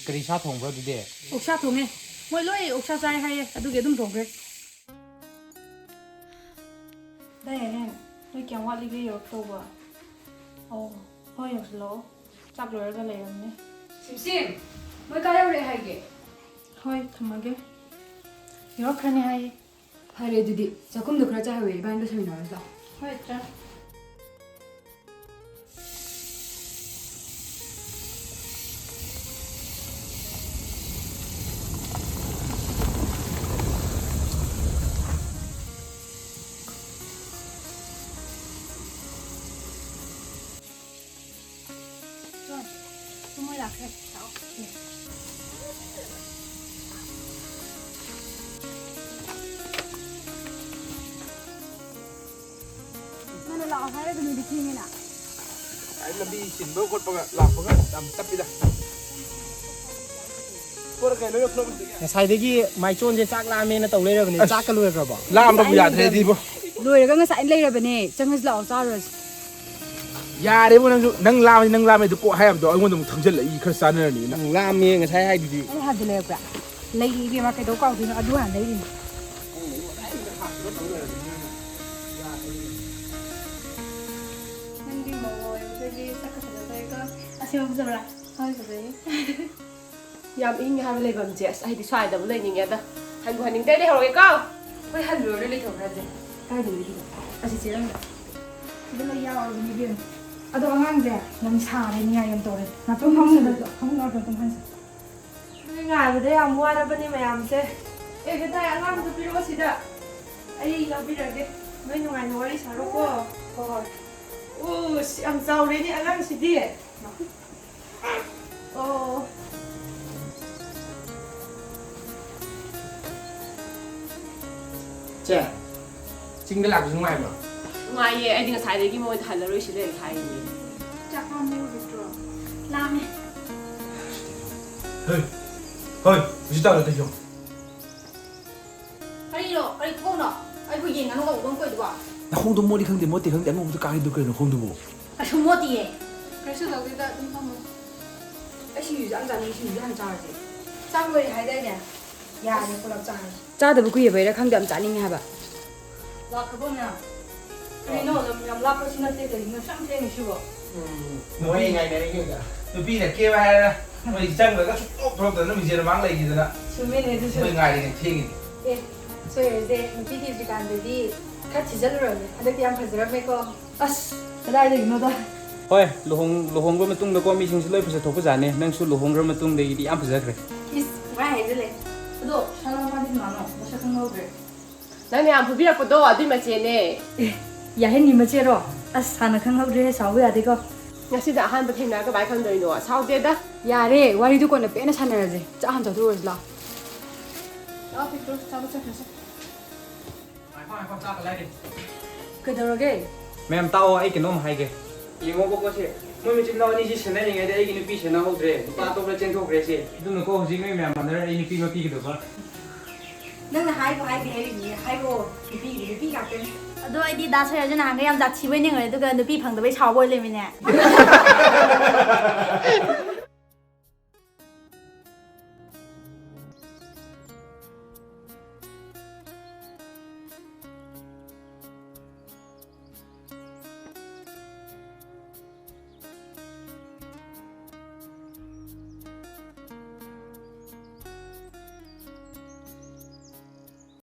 Kari sa thongbro dude. Oksa thonge. Moi loi oksa sai hai adugi adum thongre. Dai ne. Loi kyang wa li yo toba. Oh, hoi lo. Chak loi ga le ne. 심심. moi kaya ure haige. Hoi thamage. Yo khane hai. Hare dudi. Jakumdo khara cha hawe ban do seminar la. Hoi cha. Tôi mới đặt hết cháu. Mana lọ hay cái mình đi thi nè. Ai lambi sinbo kot paga lakpaga am tapida. Pura kay no flow. Saidagi mai chon je chak la me na tau le ra ni chak ka lue ka ba. Lam da bu ya the di bo. Loi ga nga sa in lei ra bane. Changas la sa ros. Ya de bo nang lam du ko hayam do ai ngon dum thangjal la I khar sa na ni na. Lam me nga sai hai di di. Ai ha de le pra. Lấy đi mà cái đấu cầu thì nó đua hẳn đấy đi. Nên đi ngồi rồi đi chắc cái đây có. À xem bây giờ lại. Thôi rồi đấy. Yam ing ha le bam je ai di swai da le ning ya da. Han bu han ning te le ho ko. Oi han lu le thong ra je. Cái gì đi. À chị làm được. Bây giờ giao rồi đi biển. À đồ ăn dè, nằm xả đây nhà em tôi. Mà tôi không được không lo được tôi ăn. ngài đây am mua ra bên này am chứ. Ê cái tay ăn ăn tôi biết gì đó. Ai làm biết rồi mấy người nói đi sao đâu có. Ôi ăn giàu đấy đi ăn ăn gì đi. Ồ. Che. Chính cái lạc xuống ngoài mà. Ngoài vậy ai đi ngài đấy cái mồi thành là rồi xí lên khai gì. Chắc không mua được rồi. Làm đi. Thôi, chúng ta là tình dục. Ai rồi, ai không đó. Ai có gì nó không có quậy được à? 나 홍도 머리 큰데 뭐 대강 내 몸도 까기도 그래 홍도 뭐. À không mua tiền. Cái sự đầu tiên ta cũng không. Ai shi yu an za ni shi yu han cha ji. Sang người hay đây nè. Nhà thì cô làm sao? Cha da bu ku ye bai ra khang dam cha ning ha ba. Lọc cái bông nè. Cái nó làm lọc cái xin nó tê thì nó sang tê này chưa? Nói ngày này như cả. Tôi bi là kêu ai mình chân rồi các chút tốt rồi nó mình giờ mang lại gì rồi đó. Chúng mình này thì Mình ngày này thiên. 예, 저희 이제 비디 시간들이 같이 전으로 하늘이 한 번씩 하면서 아씨, 그다음에 이거다. Thôi, luhong rồi mà tung được con mi sinh lôi phải thổ cái này, nâng số luhong rồi mà tung đây đi ăn phải rồi. 이 와해 들래. 너 사람한테 나눠. 뭐 사는 거 그래. Nãy này am phụ biết có ở đây mà chị nè. 야, 햇님 뭐지로? 아, 사는 큰 거를 사고야 되고. Nhà sĩ đã han bật thêm nào cái bài không đời nữa, sao thế đó? Ya re, wari du ko na pe na sa na ra ji. Cha han cha du la. 아, 빅토 잡았어. Ai con chắc lại đi. 그대로게. Mẹ tao ấy cái nó mà hay kì. Ý ngô bốc có gì? Mới mình chỉ nói đi chỉ này ngày đấy cái nữ pi sẽ nó hậu thế. Ba tôi là trên thâu cái gì? Tôi nó có gì mấy mẹ mà nó đây nữ pi mà pi cái được không? 너는 하이고 해야지. 하이고 비비 같은. 너 아이디 나서야잖아. 한게 양 자취 왜닝을 누가 누비 방도 왜 차고 올리면냐.